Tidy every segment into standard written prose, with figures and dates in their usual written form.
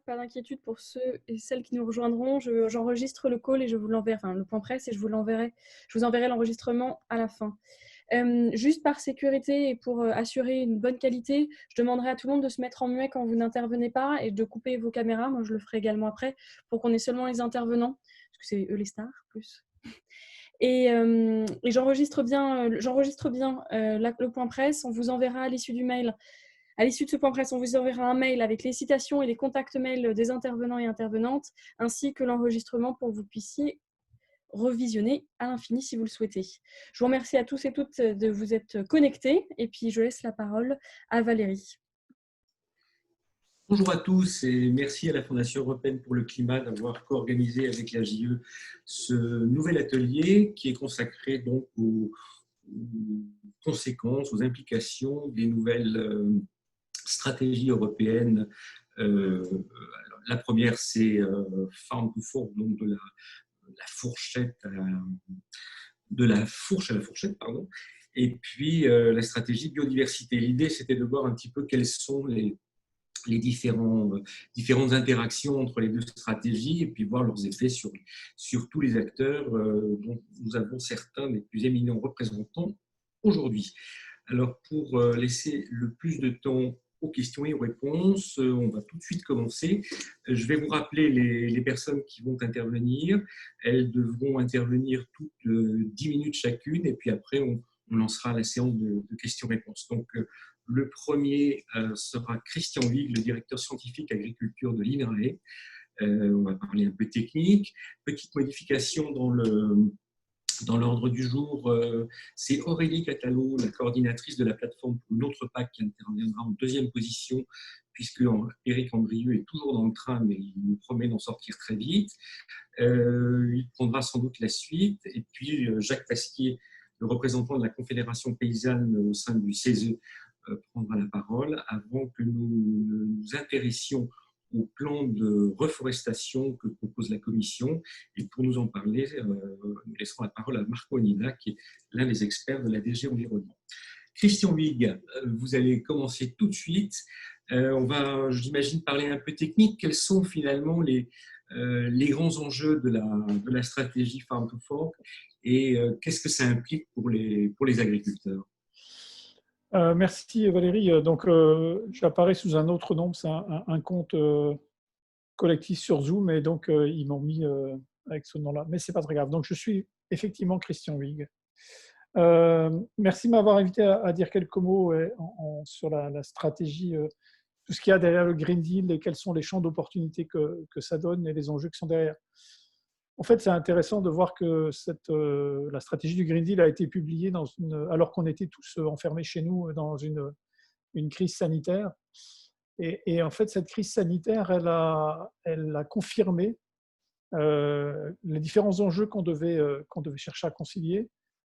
pas d'inquiétude pour ceux et celles qui nous rejoindront. J'enregistre le call et je vous l'enverrai, enfin le point presse, et je vous l'enverrai. Je vous enverrai l'enregistrement à la fin. Juste par sécurité et pour assurer une bonne qualité, je demanderai à tout le monde de se mettre en muet quand vous n'intervenez pas et de couper vos caméras. Moi, je le ferai également après pour qu'on ait seulement les intervenants, parce que c'est eux les stars, plus. Et j'enregistre bien, le point presse. On vous enverra à l'issue du mail. À l'issue de ce point presse, on vous enverra un mail avec les citations et les contacts mails des intervenants et intervenantes, ainsi que l'enregistrement pour que vous puissiez revisionner à l'infini si vous le souhaitez. Je vous remercie à tous et toutes de vous être connectés, et puis je laisse la parole à Valérie. Bonjour à tous et merci à la Fondation européenne pour le climat d'avoir co-organisé avec la JE ce nouvel atelier qui est consacré donc aux conséquences, aux implications des nouvelles stratégies européennes. La première, c'est Farm to Fork, donc de la fourchette de la fourche à la fourchette, pardon. Et puis la stratégie biodiversité. L'idée, c'était de voir un petit peu quelles sont les différentes interactions entre les deux stratégies et puis voir leurs effets sur tous les acteurs dont nous avons certains des plus éminents représentants aujourd'hui. Alors, pour laisser le plus de temps aux questions et aux réponses, on va tout de suite commencer. Je vais vous rappeler les personnes qui vont intervenir. Elles devront intervenir toutes 10 minutes chacune et puis après, on lancera la séance de questions-réponses. Donc, le premier sera Christian Wig, le directeur scientifique agriculture de l'INRAE. On va parler un peu technique. Petite modification dans l'ordre du jour, c'est Aurélie Catalo, la coordinatrice de la plateforme pour une autre PAC, qui interviendra en deuxième position, puisque Éric Andrieux est toujours dans le train, mais il nous promet d'en sortir très vite. Il prendra sans doute la suite. Et puis Jacques Pasquier, le représentant de la Confédération paysanne au sein du CESE, prendra la parole avant que nous nous intéressions au plan de reforestation que propose la Commission. Et pour nous en parler, nous laisserons la parole à Marco Onida, qui est l'un des experts de la DG Environnement. Christian Wig, vous allez commencer tout de suite. On va, j'imagine, parler un peu technique. Quels sont finalement les grands enjeux de la stratégie Farm to Fork et qu'est-ce que ça implique pour les agriculteurs? Merci Valérie. Donc, j'apparais sous un autre nom, c'est un compte collectif sur Zoom, et donc ils m'ont mis avec ce nom-là, mais c'est pas très grave. Donc, je suis effectivement Christian Wig. Merci de m'avoir invité à dire quelques mots sur la stratégie, tout ce qu'il y a derrière le Green Deal et quels sont les champs d'opportunités que ça donne et les enjeux qui sont derrière. En fait, c'est intéressant de voir que la stratégie du Green Deal a été publiée alors qu'on était tous enfermés chez nous dans une crise sanitaire. Et en fait, cette crise sanitaire, elle a confirmé les différents enjeux qu'on devait chercher à concilier,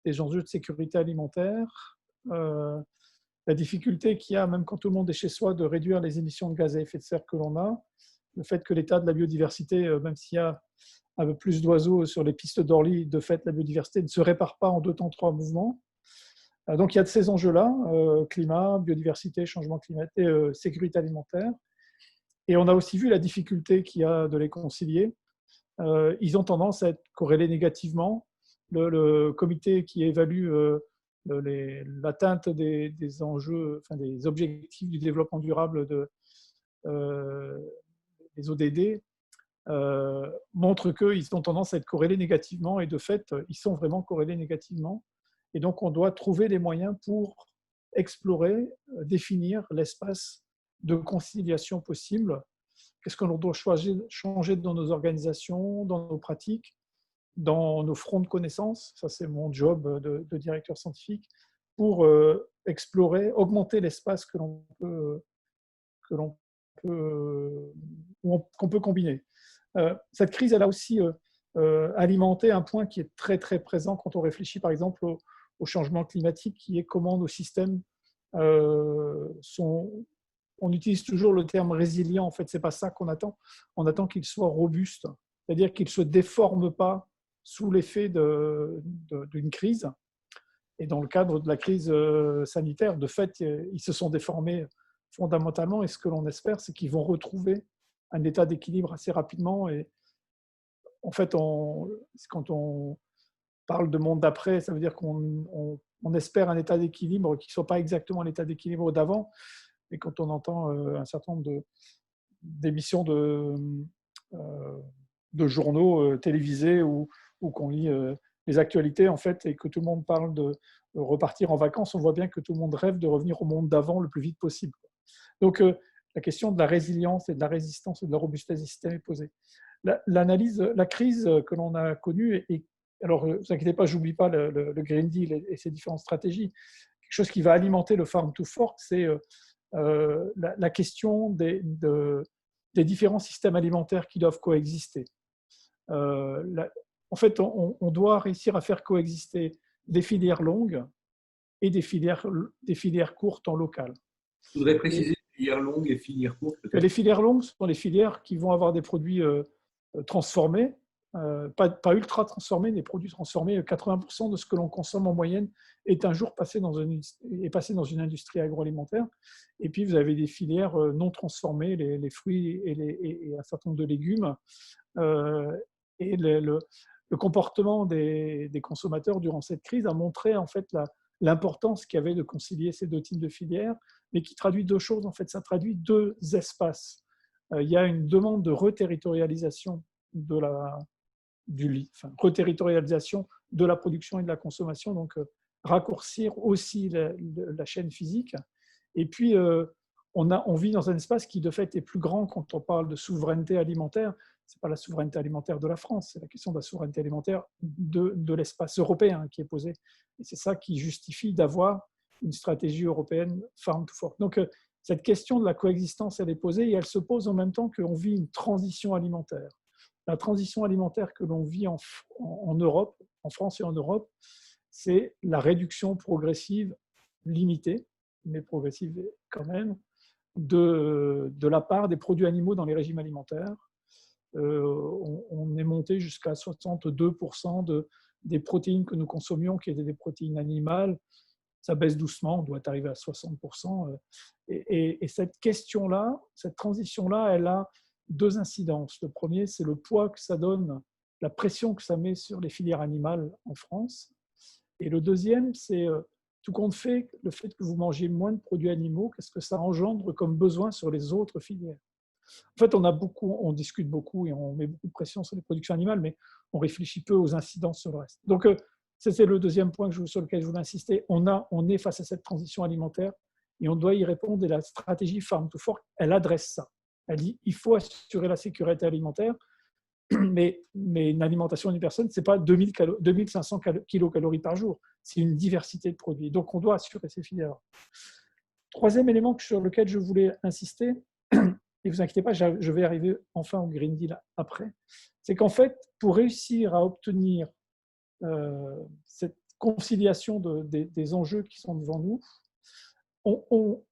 des enjeux de sécurité alimentaire, la difficulté qu'il y a, même quand tout le monde est chez soi, de réduire les émissions de gaz à effet de serre que l'on a, le fait que l'état de la biodiversité, même s'il y a un peu plus d'oiseaux sur les pistes d'Orly, de fait, la biodiversité ne se répare pas en 2 temps 3 mouvements. Donc, il y a de ces enjeux-là, climat, biodiversité, changement climatique, sécurité alimentaire. Et on a aussi vu la difficulté qu'il y a de les concilier. Ils ont tendance à être corrélés négativement. Le comité qui évalue l'atteinte des enjeux, enfin des objectifs du développement durable des ODD, montre qu'ils ont tendance à être corrélés négativement, et de fait, ils sont vraiment corrélés négativement. Et donc, on doit trouver des moyens pour explorer, définir l'espace de conciliation possible. Qu'est-ce que l'on doit changer dans nos organisations, dans nos pratiques, dans nos fronts de connaissances, ça c'est mon job de directeur scientifique, pour explorer, augmenter l'espace qu'on peut combiner. Cette crise, elle a aussi alimenté un point qui est très très présent quand on réfléchit par exemple au changement climatique, qui est comment nos systèmes sont. On utilise toujours le terme résilient, en fait, c'est pas ça qu'on attend. On attend qu'ils soient robustes, c'est-à-dire qu'ils ne se déforment pas sous l'effet d'une crise. Et dans le cadre de la crise sanitaire, de fait, ils se sont déformés fondamentalement, et ce que l'on espère, c'est qu'ils vont retrouver un état d'équilibre assez rapidement. Et en fait, quand on parle de monde d'après, ça veut dire qu'on espère un état d'équilibre qui ne soit pas exactement l'état d'équilibre d'avant. Et quand on entend un certain nombre d'émissions de journaux télévisés ou qu'on lit les actualités, en fait, et que tout le monde parle de repartir en vacances, on voit bien que tout le monde rêve de revenir au monde d'avant le plus vite possible. Donc, la question de la résilience et de la résistance et de la robustesse des systèmes est posée. La crise que l'on a connue, alors ne vous inquiétez pas, je n'oublie pas le Green Deal et ses différentes stratégies. Quelque chose qui va alimenter le Farm to Fork, c'est la question des différents systèmes alimentaires qui doivent coexister. En fait, on doit réussir à faire coexister des filières longues et des filières courtes en local. Je voudrais préciser filière longue et filière courte. Les filières longues sont les filières qui vont avoir des produits transformés, pas ultra transformés, des produits transformés. 80% de ce que l'on consomme en moyenne est un jour passé dans une industrie agroalimentaire. Et puis, vous avez des filières non transformées, les fruits et un certain nombre de légumes. Et le comportement des consommateurs durant cette crise a montré en fait l'importance qu'il y avait de concilier ces deux types de filières, mais qui traduit deux choses. En fait, ça traduit deux espaces. Il y a une demande de reterritorialisation reterritorialisation de la production et de la consommation, donc raccourcir aussi la chaîne physique. Et puis, on vit dans un espace qui, de fait, est plus grand quand on parle de souveraineté alimentaire. Ce n'est pas la souveraineté alimentaire de la France, c'est la question de la souveraineté alimentaire de l'espace européen qui est posée. Et c'est ça qui justifie d'avoir une stratégie européenne Farm to Fork. Donc, cette question de la coexistence, elle est posée et elle se pose en même temps qu'on vit une transition alimentaire. La transition alimentaire que l'on vit en Europe, en France et en Europe, c'est la réduction progressive, limitée, mais progressive quand même, de la part des produits animaux dans les régimes alimentaires. On est monté jusqu'à 62% des protéines que nous consommions qui étaient des protéines animales. Ça baisse doucement, on doit arriver à 60%. Et cette question-là, cette transition-là, elle a deux incidences. Le premier, c'est le poids que ça donne, la pression que ça met sur les filières animales en France. Et le deuxième, c'est tout compte fait, le fait que vous mangez moins de produits animaux, qu'est-ce que ça engendre comme besoin sur les autres filières? En fait, on discute beaucoup et on met beaucoup de pression sur les productions animales, mais on réfléchit peu aux incidences sur le reste. Donc, c'est le deuxième point sur lequel je voulais insister. On est face à cette transition alimentaire et on doit y répondre. Et la stratégie Farm to Fork, elle adresse ça. Elle dit il faut assurer la sécurité alimentaire, mais une alimentation d'une personne, ce n'est pas 2500 kilocalories par jour, c'est une diversité de produits. Donc, on doit assurer ces filières. Troisième élément sur lequel je voulais insister, et vous inquiétez pas, je vais arriver enfin au Green Deal après, c'est qu'en fait, pour réussir à obtenir cette conciliation des enjeux qui sont devant nous,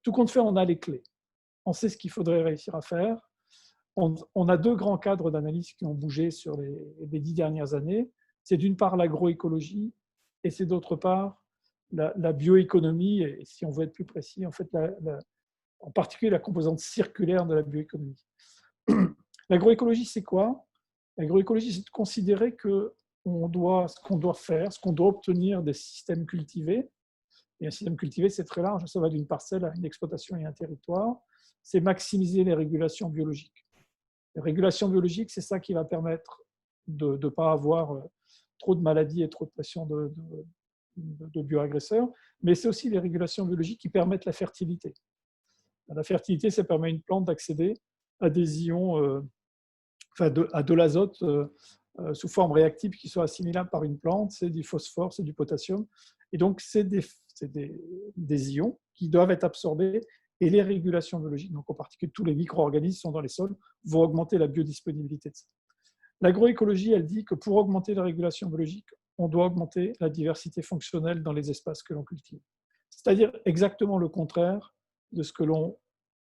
tout compte fait, on a les clés. On sait ce qu'il faudrait réussir à faire. On a deux grands cadres d'analyse qui ont bougé sur les 10 dernières années. C'est d'une part l'agroécologie et c'est d'autre part la bioéconomie, et si on veut être plus précis, en fait, en particulier la composante circulaire de la bioéconomie. L'agroécologie, c'est quoi? L'agroécologie, c'est de considérer que ce qu'on doit faire, ce qu'on doit obtenir des systèmes cultivés. Et un système cultivé, c'est très large, ça va d'une parcelle à une exploitation et un territoire. C'est maximiser les régulations biologiques. Les régulations biologiques, c'est ça qui va permettre de ne pas avoir trop de maladies et trop de pression de bioagresseurs, mais c'est aussi les régulations biologiques qui permettent la fertilité. La fertilité, ça permet à une plante d'accéder à des ions, à de l'azote sous forme réactive qui soit assimilable par une plante, c'est du phosphore, c'est du potassium. Et donc, c'est des ions qui doivent être absorbés et les régulations biologiques, donc en particulier tous les micro-organismes qui sont dans les sols, vont augmenter la biodisponibilité de ça. L'agroécologie, elle dit que pour augmenter la régulation biologique, on doit augmenter la diversité fonctionnelle dans les espaces que l'on cultive. C'est-à-dire exactement le contraire de ce que l'on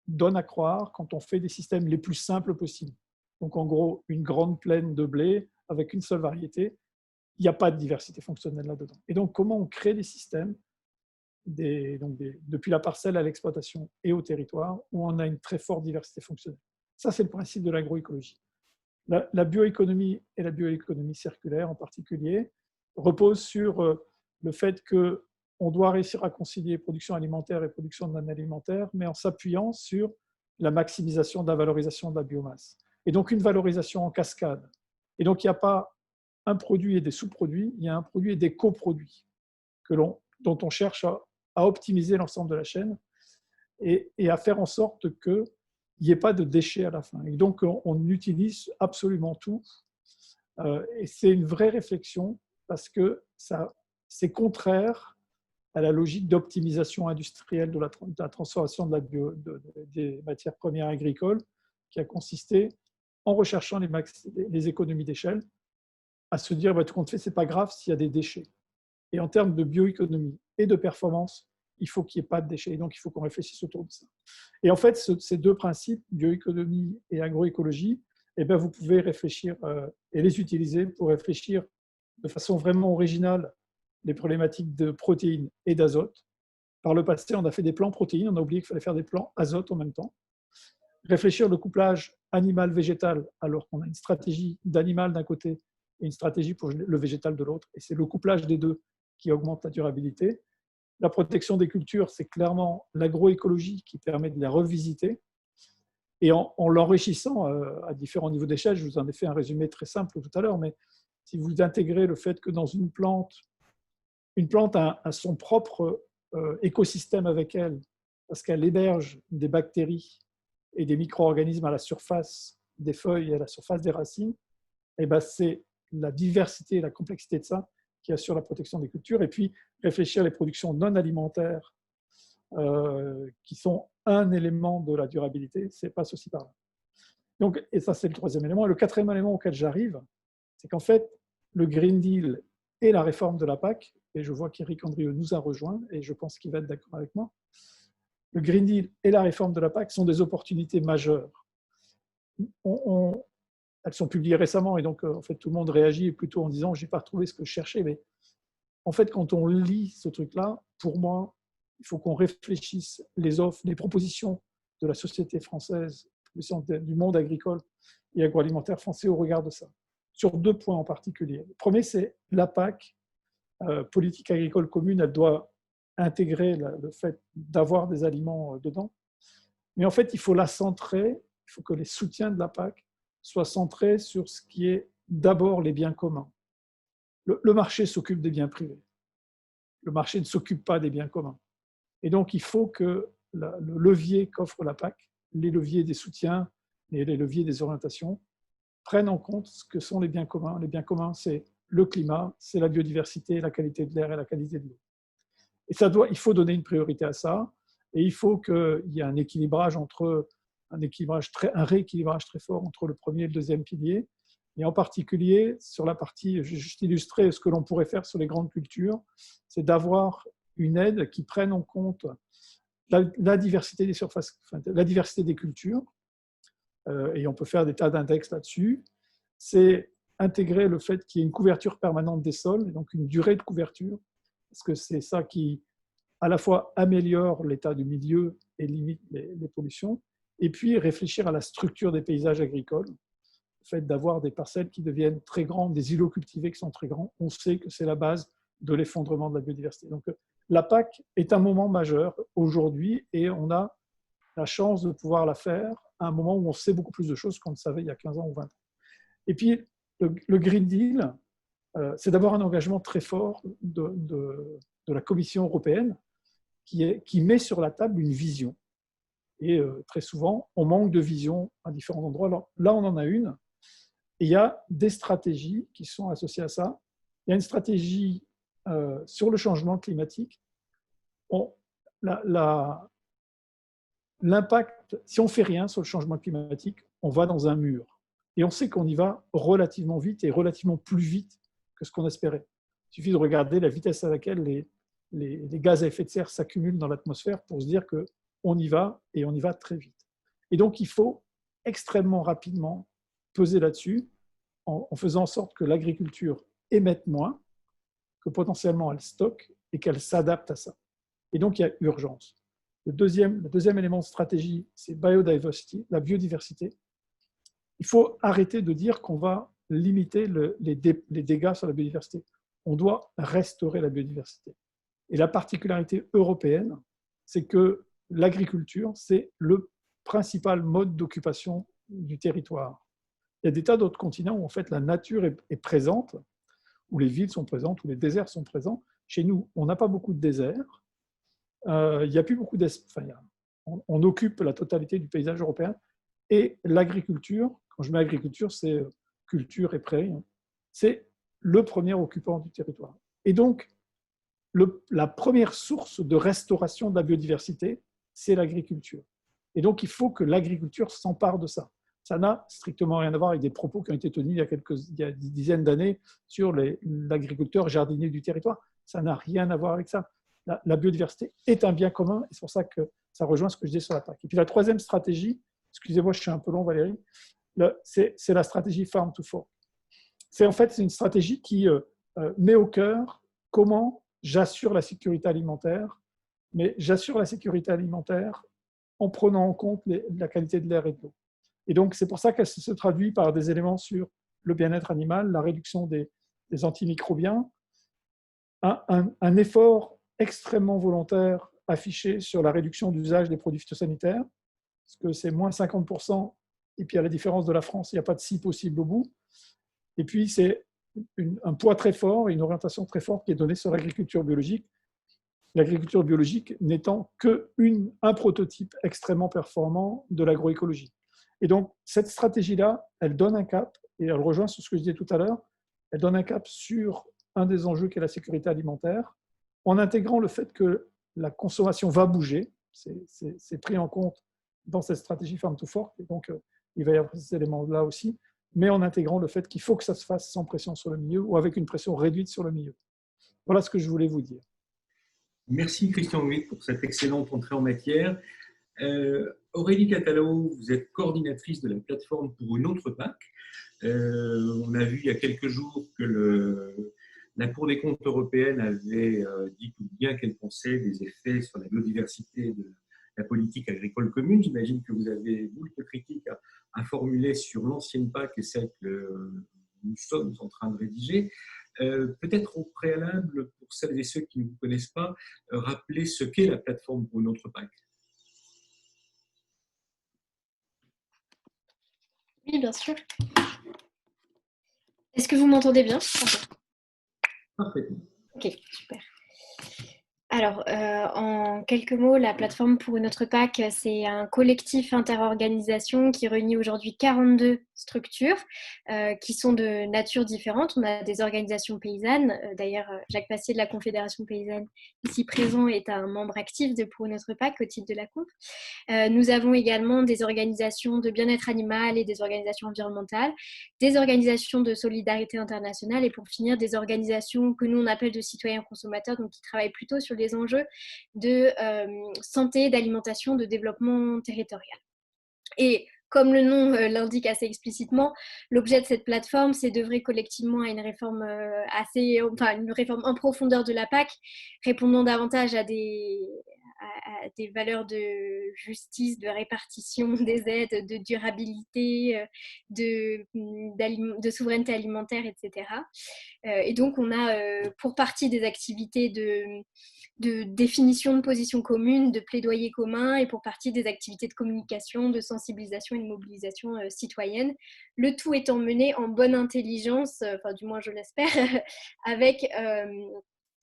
donne à croire quand on fait des systèmes les plus simples possibles. Donc en gros, une grande plaine de blé avec une seule variété, il n'y a pas de diversité fonctionnelle là-dedans. Et donc comment on crée des systèmes depuis la parcelle à l'exploitation et au territoire, où on a une très forte diversité fonctionnelle. Ça, c'est le principe de l'agroécologie. La bioéconomie et la bioéconomie circulaire en particulier reposent sur le fait qu'on doit réussir à concilier production alimentaire et production non alimentaire, mais en s'appuyant sur la maximisation de la valorisation de la biomasse. Et donc une valorisation en cascade. Et donc il n'y a pas un produit et des sous-produits, il y a un produit et des coproduits dont on cherche à optimiser l'ensemble de la chaîne et à faire en sorte qu'il n'y ait pas de déchets à la fin. Et donc on utilise absolument tout. Et c'est une vraie réflexion parce que c'est contraire à la logique d'optimisation industrielle de la transformation des matières premières agricoles qui a consisté, en recherchant les économies d'échelle, à se dire tout compte fait, ce n'est pas grave s'il y a des déchets. Et en termes de bioéconomie et de performance, il faut qu'il n'y ait pas de déchets. Et donc, il faut qu'on réfléchisse autour de ça. Et en fait, ces deux principes, bioéconomie et agroécologie, eh bien, vous pouvez réfléchir et les utiliser pour réfléchir de façon vraiment originale les problématiques de protéines et d'azote. Par le passé, on a fait des plans protéines, on a oublié qu'il fallait faire des plans azote en même temps. Réfléchir le couplage animal-végétal, alors qu'on a une stratégie d'animal d'un côté et une stratégie pour le végétal de l'autre. Et c'est le couplage des deux qui augmente la durabilité. La protection des cultures, c'est clairement l'agroécologie qui permet de les revisiter. Et en l'enrichissant à différents niveaux d'échelle, je vous en ai fait un résumé très simple tout à l'heure, mais si vous intégrez le fait que dans une plante a son propre écosystème avec elle, parce qu'elle héberge des bactéries et des micro-organismes à la surface des feuilles et à la surface des racines, et ben c'est la diversité et la complexité de ça qui assure la protection des cultures. Et puis, réfléchir les productions non alimentaires qui sont un élément de la durabilité, c'est passe aussi par là. Donc, et ça, c'est le troisième élément. Et le quatrième élément auquel j'arrive, c'est qu'en fait, le Green Deal et la réforme de la PAC, et je vois qu'Éric Andrieux nous a rejoints, et je pense qu'il va être d'accord avec moi, le Green Deal et la réforme de la PAC sont des opportunités majeures. Elles sont publiées récemment, et donc en fait, tout le monde réagit plutôt en disant « je n'ai pas retrouvé ce que je cherchais », mais en fait, quand on lit ce truc-là, pour moi, il faut qu'on réfléchisse les offres, les propositions de la société française, du monde agricole et agroalimentaire français au regard de ça, sur deux points en particulier. Le premier, c'est la PAC, politique agricole commune, elle doit intégrer le fait d'avoir des aliments dedans. Mais en fait, il faut la centrer, il faut que les soutiens de la PAC soient centrés sur ce qui est d'abord les biens communs. Le marché s'occupe des biens privés. Le marché ne s'occupe pas des biens communs. Et donc, il faut que le levier qu'offre la PAC, les leviers des soutiens et les leviers des orientations, prennent en compte ce que sont les biens communs. Les biens communs, c'est le climat, c'est la biodiversité, la qualité de l'air et la qualité de l'eau. Et il faut donner une priorité à ça. Et il faut qu'il y ait un rééquilibrage très fort entre le premier et le deuxième pilier. Et en particulier, sur la partie, juste illustrer ce que l'on pourrait faire sur les grandes cultures, c'est d'avoir une aide qui prenne en compte la diversité des surfaces, la diversité des cultures, et on peut faire des tas d'index là-dessus. C'est intégrer le fait qu'il y ait une couverture permanente des sols, et donc une durée de couverture, parce que c'est ça qui, à la fois, améliore l'état du milieu et limite les pollutions, et puis réfléchir à la structure des paysages agricoles. Le fait d'avoir des parcelles qui deviennent très grandes, des îlots cultivés qui sont très grands, on sait que c'est la base de l'effondrement de la biodiversité. Donc, la PAC est un moment majeur aujourd'hui et on a la chance de pouvoir la faire à un moment où on sait beaucoup plus de choses qu'on ne savait il y a 15 ans ou 20 ans. Et puis, le Green Deal, c'est d'avoir un engagement très fort de la Commission européenne qui met sur la table une vision. Et très souvent, on manque de vision à différents endroits. Alors, là, on en a une. Et il y a des stratégies qui sont associées à ça. Il y a une stratégie sur le changement climatique. L'impact, si on ne fait rien sur le changement climatique, on va dans un mur. Et on sait qu'on y va relativement vite et relativement plus vite que ce qu'on espérait. Il suffit de regarder la vitesse à laquelle les gaz à effet de serre s'accumulent dans l'atmosphère pour se dire qu'on y va et on y va très vite. Et donc, il faut extrêmement rapidement peser là-dessus en faisant en sorte que l'agriculture émette moins, que potentiellement elle stocke et qu'elle s'adapte à ça. Et donc, il y a urgence. Le deuxième élément de stratégie, c'est biodiversity, la biodiversité. il faut arrêter de dire qu'on va limiter les dégâts sur la biodiversité. On doit restaurer la biodiversité. Et la particularité européenne, c'est que l'agriculture, c'est le principal mode d'occupation du territoire. Il y a des tas d'autres continents où en fait la nature est présente, où les villes sont présentes, où les déserts sont présents. Chez nous, on n'a pas beaucoup de déserts. Il n'y a plus beaucoup d'espace. Enfin, on occupe la totalité du paysage européen. Et l'agriculture, quand je mets agriculture, c'est culture et prairie, hein, c'est le premier occupant du territoire. Et donc, la première source de restauration de la biodiversité, c'est l'agriculture. Et donc, il faut que l'agriculture s'empare de ça. Ça n'a strictement rien à voir avec des propos qui ont été tenus il y a des dizaines d'années sur l'agriculteur jardinier du territoire. Ça n'a rien à voir avec ça. La biodiversité est un bien commun, et c'est pour ça que ça rejoint ce que je dis sur la PAC. Et puis la troisième stratégie, excusez-moi, je suis un peu long, Valérie, c'est la stratégie Farm to Fork. C'est en fait une stratégie qui met au cœur comment j'assure la sécurité alimentaire, mais j'assure la sécurité alimentaire en prenant en compte la qualité de l'air et de l'eau. Et donc, c'est pour ça qu'elle se traduit par des éléments sur le bien-être animal, la réduction des antimicrobiens, un effort extrêmement volontaire affiché sur la réduction d'usage des produits phytosanitaires, parce que c'est moins 50%, et puis à la différence de la France, il n'y a pas de si possible au bout. Et puis, c'est un poids très fort et une orientation très forte qui est donnée sur l'agriculture biologique. L'agriculture biologique n'étant qu'un prototype extrêmement performant de l'agroécologie. Et donc, cette stratégie-là, elle donne un cap, et elle rejoint sur ce que je disais tout à l'heure, elle donne un cap sur un des enjeux qui est la sécurité alimentaire, en intégrant le fait que la consommation va bouger, c'est pris en compte dans cette stratégie Farm to Fork, et donc il va y avoir ces éléments-là aussi, mais en intégrant le fait qu'il faut que ça se fasse sans pression sur le milieu ou avec une pression réduite sur le milieu. Voilà ce que je voulais vous dire. Merci Christian Louis pour cette excellente entrée en matière. Aurélie Catalo, vous êtes coordinatrice de la plateforme pour une autre PAC. On a vu il y a quelques jours que la Cour des comptes européenne avait dit tout bien qu'elle pensait des effets sur la biodiversité de la politique agricole commune. J'imagine que vous avez beaucoup de critiques à formuler sur l'ancienne PAC et celle que nous sommes en train de rédiger. Peut-être au préalable, pour celles et ceux qui ne vous connaissent pas, rappeler ce qu'est la plateforme pour une autre PAC. Oui, bien sûr. Est-ce que vous m'entendez bien? Parfaitement. Ok, super. Alors, en quelques mots, la plateforme pour une autre PAC, c'est un collectif interorganisation qui réunit aujourd'hui 42 structures qui sont de nature différente. On a des organisations paysannes. D'ailleurs, Jacques Passier de la Confédération paysanne, ici présent, est un membre actif de Pour une autre PAC au titre de la Conf. Nous avons également des organisations de bien-être animal et des organisations environnementales, des organisations de solidarité internationale et pour finir, des organisations que nous on appelle de citoyens consommateurs, donc qui travaillent plutôt sur les enjeux de santé, d'alimentation, de développement territorial. Et comme le nom l'indique assez explicitement, l'objet de cette plateforme, c'est d'œuvrer collectivement à une réforme une réforme en profondeur de la PAC, répondant davantage à des valeurs de justice, de répartition des aides, de durabilité, de souveraineté alimentaire, etc. Et donc, on a pour partie des activités de définition de position commune, de plaidoyer commun, et pour partie des activités de communication, de sensibilisation et de mobilisation citoyenne. Le tout étant mené en bonne intelligence, enfin du moins je l'espère, avec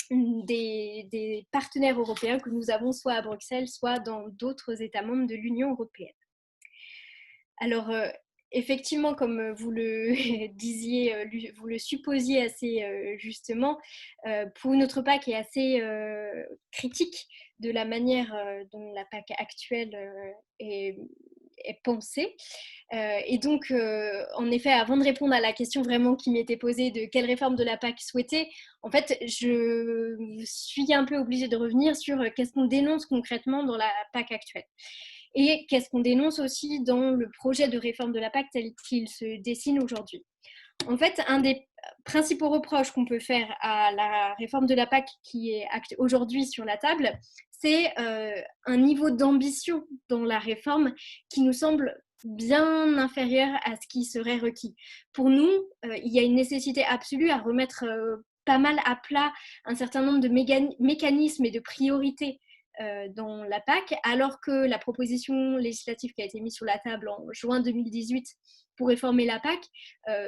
des partenaires européens que nous avons soit à Bruxelles, soit dans d'autres États membres de l'Union européenne. Alors, effectivement, comme vous le disiez, vous le supposiez assez justement, pour une autre PAC est assez critique de la manière dont la PAC actuelle est pensée. Et donc, en effet, avant de répondre à la question vraiment qui m'était posée de quelle réforme de la PAC souhaiter, en fait, je suis un peu obligée de revenir sur qu'est-ce qu'on dénonce concrètement dans la PAC actuelle. Et qu'est-ce qu'on dénonce aussi dans le projet de réforme de la PAC tel qu'il se dessine aujourd'hui. En fait, un des principaux reproches qu'on peut faire à la réforme de la PAC qui est aujourd'hui sur la table, c'est un niveau d'ambition dans la réforme qui nous semble bien inférieure à ce qui serait requis. Pour nous, il y a une nécessité absolue à remettre pas mal à plat un certain nombre de mécanismes et de priorités dans la PAC, alors que la proposition législative qui a été mise sur la table en juin 2018 pour réformer la PAC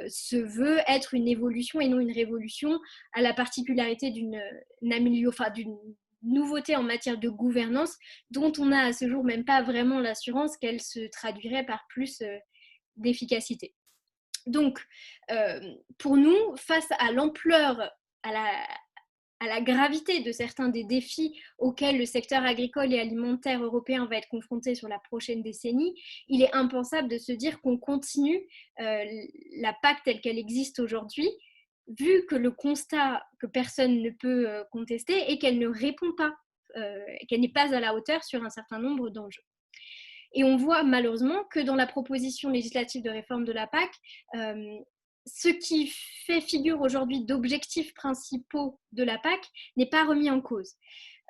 se veut être une évolution et non une révolution, à la particularité d'une nouveauté en matière de gouvernance dont on n'a à ce jour même pas vraiment l'assurance qu'elle se traduirait par plus d'efficacité. Donc, pour nous, face à l'ampleur, à la gravité de certains des défis auxquels le secteur agricole et alimentaire européen va être confronté sur la prochaine décennie, il est impensable de se dire qu'on continue la PAC telle qu'elle existe aujourd'hui, vu que le constat que personne ne peut contester est qu'elle ne répond pas, qu'elle n'est pas à la hauteur sur un certain nombre d'enjeux. Et on voit malheureusement que dans la proposition législative de réforme de la PAC, ce qui fait figure aujourd'hui d'objectifs principaux de la PAC n'est pas remis en cause.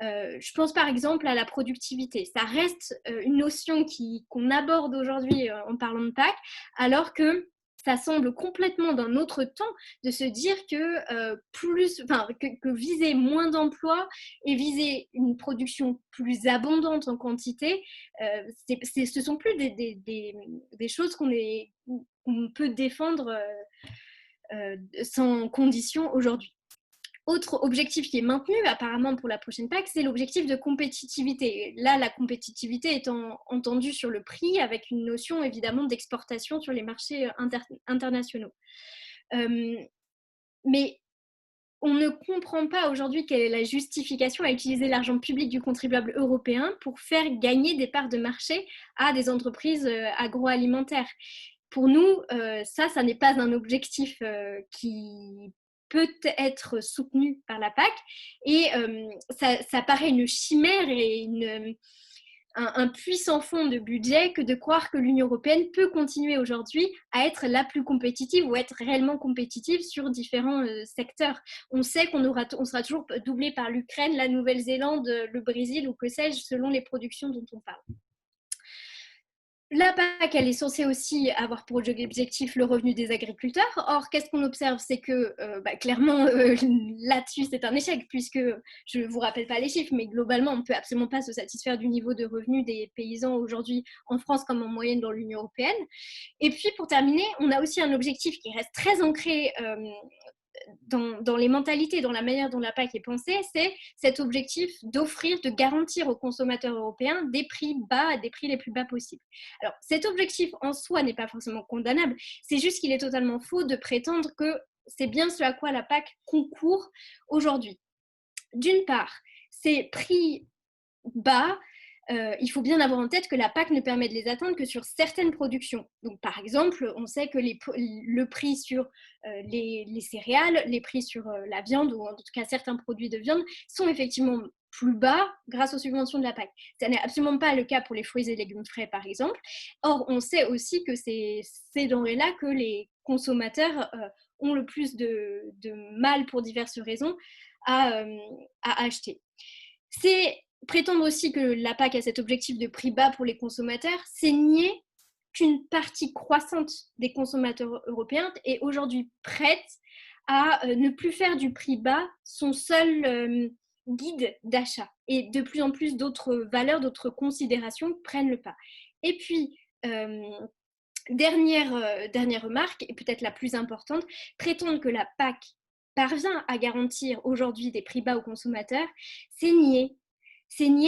Je pense par exemple à la productivité. Ça reste une notion qu'on aborde aujourd'hui en parlant de PAC, alors que ça semble complètement d'un autre temps de se dire que viser moins d'emplois et viser une production plus abondante en quantité, ce sont plus des choses qu'on peut défendre sans condition aujourd'hui. Autre objectif qui est maintenu apparemment pour la prochaine PAC, c'est l'objectif de compétitivité. Là, la compétitivité étant entendue sur le prix, avec une notion évidemment d'exportation sur les marchés internationaux. Mais on ne comprend pas aujourd'hui quelle est la justification à utiliser l'argent public du contribuable européen pour faire gagner des parts de marché à des entreprises agroalimentaires. Pour nous, ça n'est pas un objectif qui peut être soutenu par la PAC et ça paraît une chimère et un puissant fond de budget que de croire que l'Union européenne peut continuer aujourd'hui à être la plus compétitive ou être réellement compétitive sur différents secteurs. On sait qu'on sera toujours doublé par l'Ukraine, la Nouvelle-Zélande, le Brésil ou que sais-je, selon les productions dont on parle. La PAC, elle est censée aussi avoir pour objectif le revenu des agriculteurs. Or, qu'est-ce qu'on observe? C'est que clairement, là-dessus, c'est un échec, puisque je ne vous rappelle pas les chiffres, mais globalement, on ne peut absolument pas se satisfaire du niveau de revenu des paysans aujourd'hui en France comme en moyenne dans l'Union européenne. Et puis, pour terminer, on a aussi un objectif qui reste très ancré dans les mentalités, dans la manière dont la PAC est pensée, c'est cet objectif de garantir aux consommateurs européens des prix bas, des prix les plus bas possibles. Alors, cet objectif en soi n'est pas forcément condamnable, c'est juste qu'il est totalement faux de prétendre que c'est bien ce à quoi la PAC concourt aujourd'hui. D'une part, ces prix bas, il faut bien avoir en tête que la PAC ne permet de les atteindre que sur certaines productions. Donc, par exemple, on sait que le prix sur les céréales, les prix sur la viande, ou en tout cas certains produits de viande, sont effectivement plus bas grâce aux subventions de la PAC. Ça n'est absolument pas le cas pour les fruits et légumes frais, par exemple. Or, on sait aussi que c'est ces denrées-là que les consommateurs ont le plus de mal, pour diverses raisons, à acheter. C'est prétendre aussi que la PAC a cet objectif de prix bas pour les consommateurs, c'est nier qu'une partie croissante des consommateurs européens est aujourd'hui prête à ne plus faire du prix bas son seul guide d'achat. Et de plus en plus d'autres valeurs, d'autres considérations prennent le pas. Et puis, dernière remarque, et peut-être la plus importante, prétendre que la PAC parvient à garantir aujourd'hui des prix bas aux consommateurs, c'est nier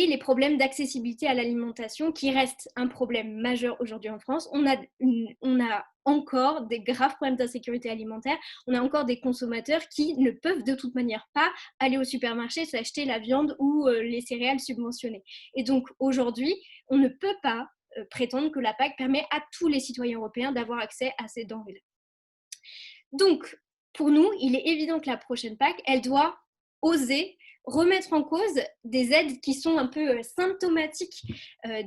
les problèmes d'accessibilité à l'alimentation qui restent un problème majeur aujourd'hui en France. On a encore des graves problèmes d'insécurité alimentaire. On a encore des consommateurs qui ne peuvent de toute manière pas aller au supermarché s'acheter la viande ou les céréales subventionnées. Et donc aujourd'hui, on ne peut pas prétendre que la PAC permet à tous les citoyens européens d'avoir accès à ces denrées-là. Donc, pour nous, il est évident que la prochaine PAC, elle doit oser remettre en cause des aides qui sont un peu symptomatiques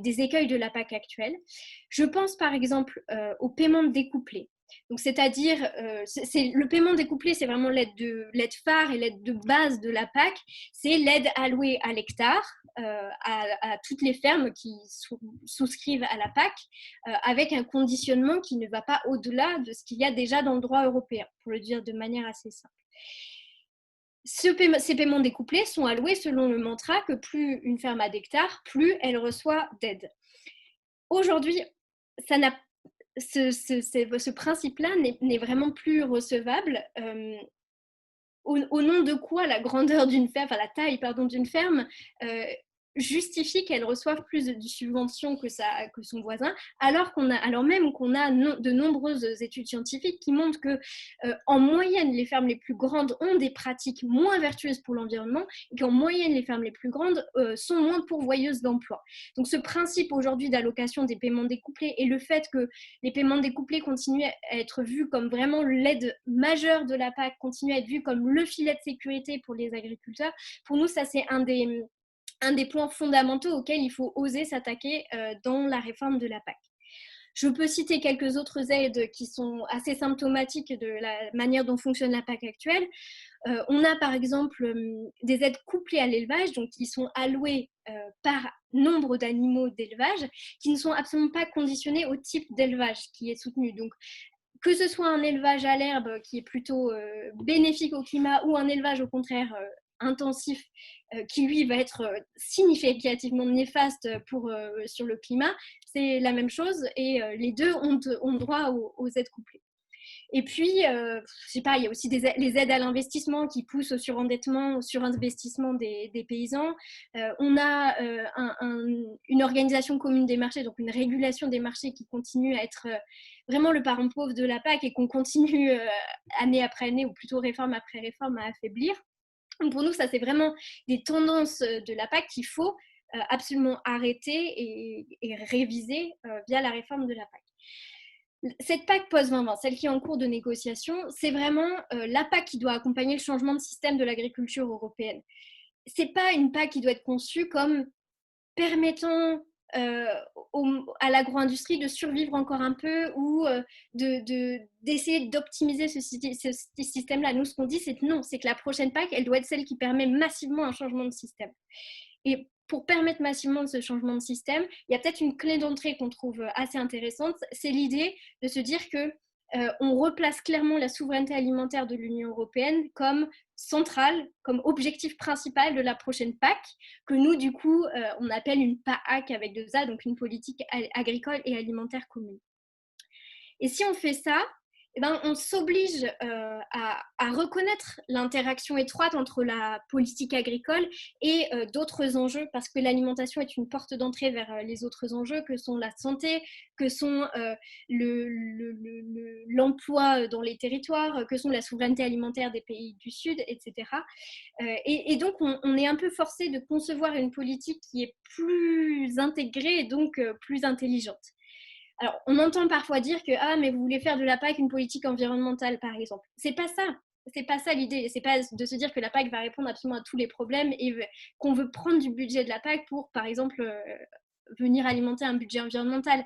des écueils de la PAC actuelle. Je pense par exemple au paiement découplé. Donc, c'est-à-dire, le paiement découplé, c'est vraiment l'aide phare et l'aide de base de la PAC. C'est l'aide allouée à l'hectare à toutes les fermes qui souscrivent à la PAC, avec un conditionnement qui ne va pas au-delà de ce qu'il y a déjà dans le droit européen, pour le dire de manière assez simple. Ces paiements découplés sont alloués selon le mantra que plus une ferme a d'hectares, plus elle reçoit d'aide. Aujourd'hui, ce principe-là n'est vraiment plus recevable. Au nom de quoi la grandeur d'une ferme, enfin la taille d'une ferme justifie qu'elle reçoive plus de subventions que son voisin, alors même qu'on a de nombreuses études scientifiques qui montrent que en moyenne les fermes les plus grandes ont des pratiques moins vertueuses pour l'environnement et qu'en moyenne les fermes les plus grandes sont moins pourvoyeuses d'emplois. Donc ce principe aujourd'hui d'allocation des paiements découplés et le fait que les paiements découplés continuent à être vus comme vraiment l'aide majeure de la PAC, continuent à être vus comme le filet de sécurité pour les agriculteurs, pour nous ça c'est un des points fondamentaux auxquels il faut oser s'attaquer dans la réforme de la PAC. Je peux citer quelques autres aides qui sont assez symptomatiques de la manière dont fonctionne la PAC actuelle. On a par exemple des aides couplées à l'élevage, donc qui sont allouées par nombre d'animaux d'élevage, qui ne sont absolument pas conditionnées au type d'élevage qui est soutenu. Donc, que ce soit un élevage à l'herbe qui est plutôt bénéfique au climat ou un élevage au contraire intensif qui lui va être significativement néfaste sur le climat, c'est la même chose et les deux ont droit aux aides couplées. Et puis, je sais pas, il y a aussi les aides à l'investissement qui poussent au surendettement, au surinvestissement des paysans. On a une organisation commune des marchés, donc une régulation des marchés qui continue à être vraiment le parent pauvre de la PAC et qu'on continue année après année, ou plutôt réforme après réforme, à affaiblir. Donc pour nous, ça, c'est vraiment des tendances de la PAC qu'il faut absolument arrêter et réviser via la réforme de la PAC. Cette PAC post-2020, celle qui est en cours de négociation, c'est vraiment la PAC qui doit accompagner le changement de système de l'agriculture européenne. Ce n'est pas une PAC qui doit être conçue comme permettant à l'agro-industrie de survivre encore un peu ou d'essayer d'optimiser ce système-là. Nous, ce qu'on dit, c'est que non, c'est que la prochaine PAC, elle doit être celle qui permet massivement un changement de système. Et pour permettre massivement ce changement de système, il y a peut-être une clé d'entrée qu'on trouve assez intéressante, c'est l'idée de se dire que on replace clairement la souveraineté alimentaire de l'Union européenne comme centrale, comme objectif principal de la prochaine PAC, que nous, du coup, on appelle une PAC avec 2 A, donc une politique agricole et alimentaire commune. Et si on fait ça, eh ben, on s'oblige à reconnaître l'interaction étroite entre la politique agricole et d'autres enjeux, parce que l'alimentation est une porte d'entrée vers les autres enjeux, que sont la santé, que sont l'emploi dans les territoires, que sont la souveraineté alimentaire des pays du Sud, etc. Et donc, on est un peu forcé de concevoir une politique qui est plus intégrée et donc plus intelligente. Alors, on entend parfois dire que mais vous voulez faire de la PAC une politique environnementale, par exemple. C'est pas ça. C'est pas ça l'idée. C'est pas de se dire que la PAC va répondre absolument à tous les problèmes et qu'on veut prendre du budget de la PAC pour, par exemple, venir alimenter un budget environnemental.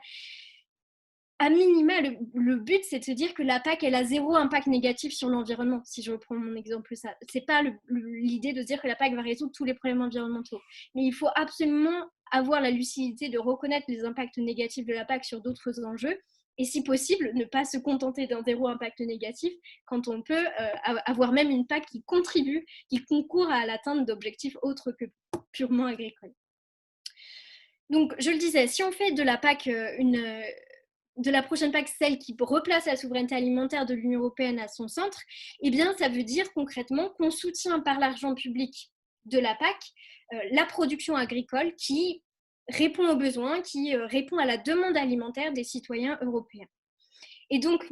À minima, le but, c'est de se dire que la PAC, elle a 0 impact négatif sur l'environnement, si je reprends mon exemple. Ça, c'est pas l'idée de se dire que la PAC va résoudre tous les problèmes environnementaux. Mais il faut absolument avoir la lucidité de reconnaître les impacts négatifs de la PAC sur d'autres enjeux et, si possible, ne pas se contenter d'un 0 impact négatif quand on peut avoir même une PAC qui contribue, qui concourt à l'atteinte d'objectifs autres que purement agricoles. Donc, je le disais, si on fait de la PAC de la prochaine PAC, celle qui replace la souveraineté alimentaire de l'Union européenne à son centre, eh bien, ça veut dire concrètement qu'on soutient par l'argent public de la PAC la production agricole qui répond aux besoins, qui répond à la demande alimentaire des citoyens européens. Et donc,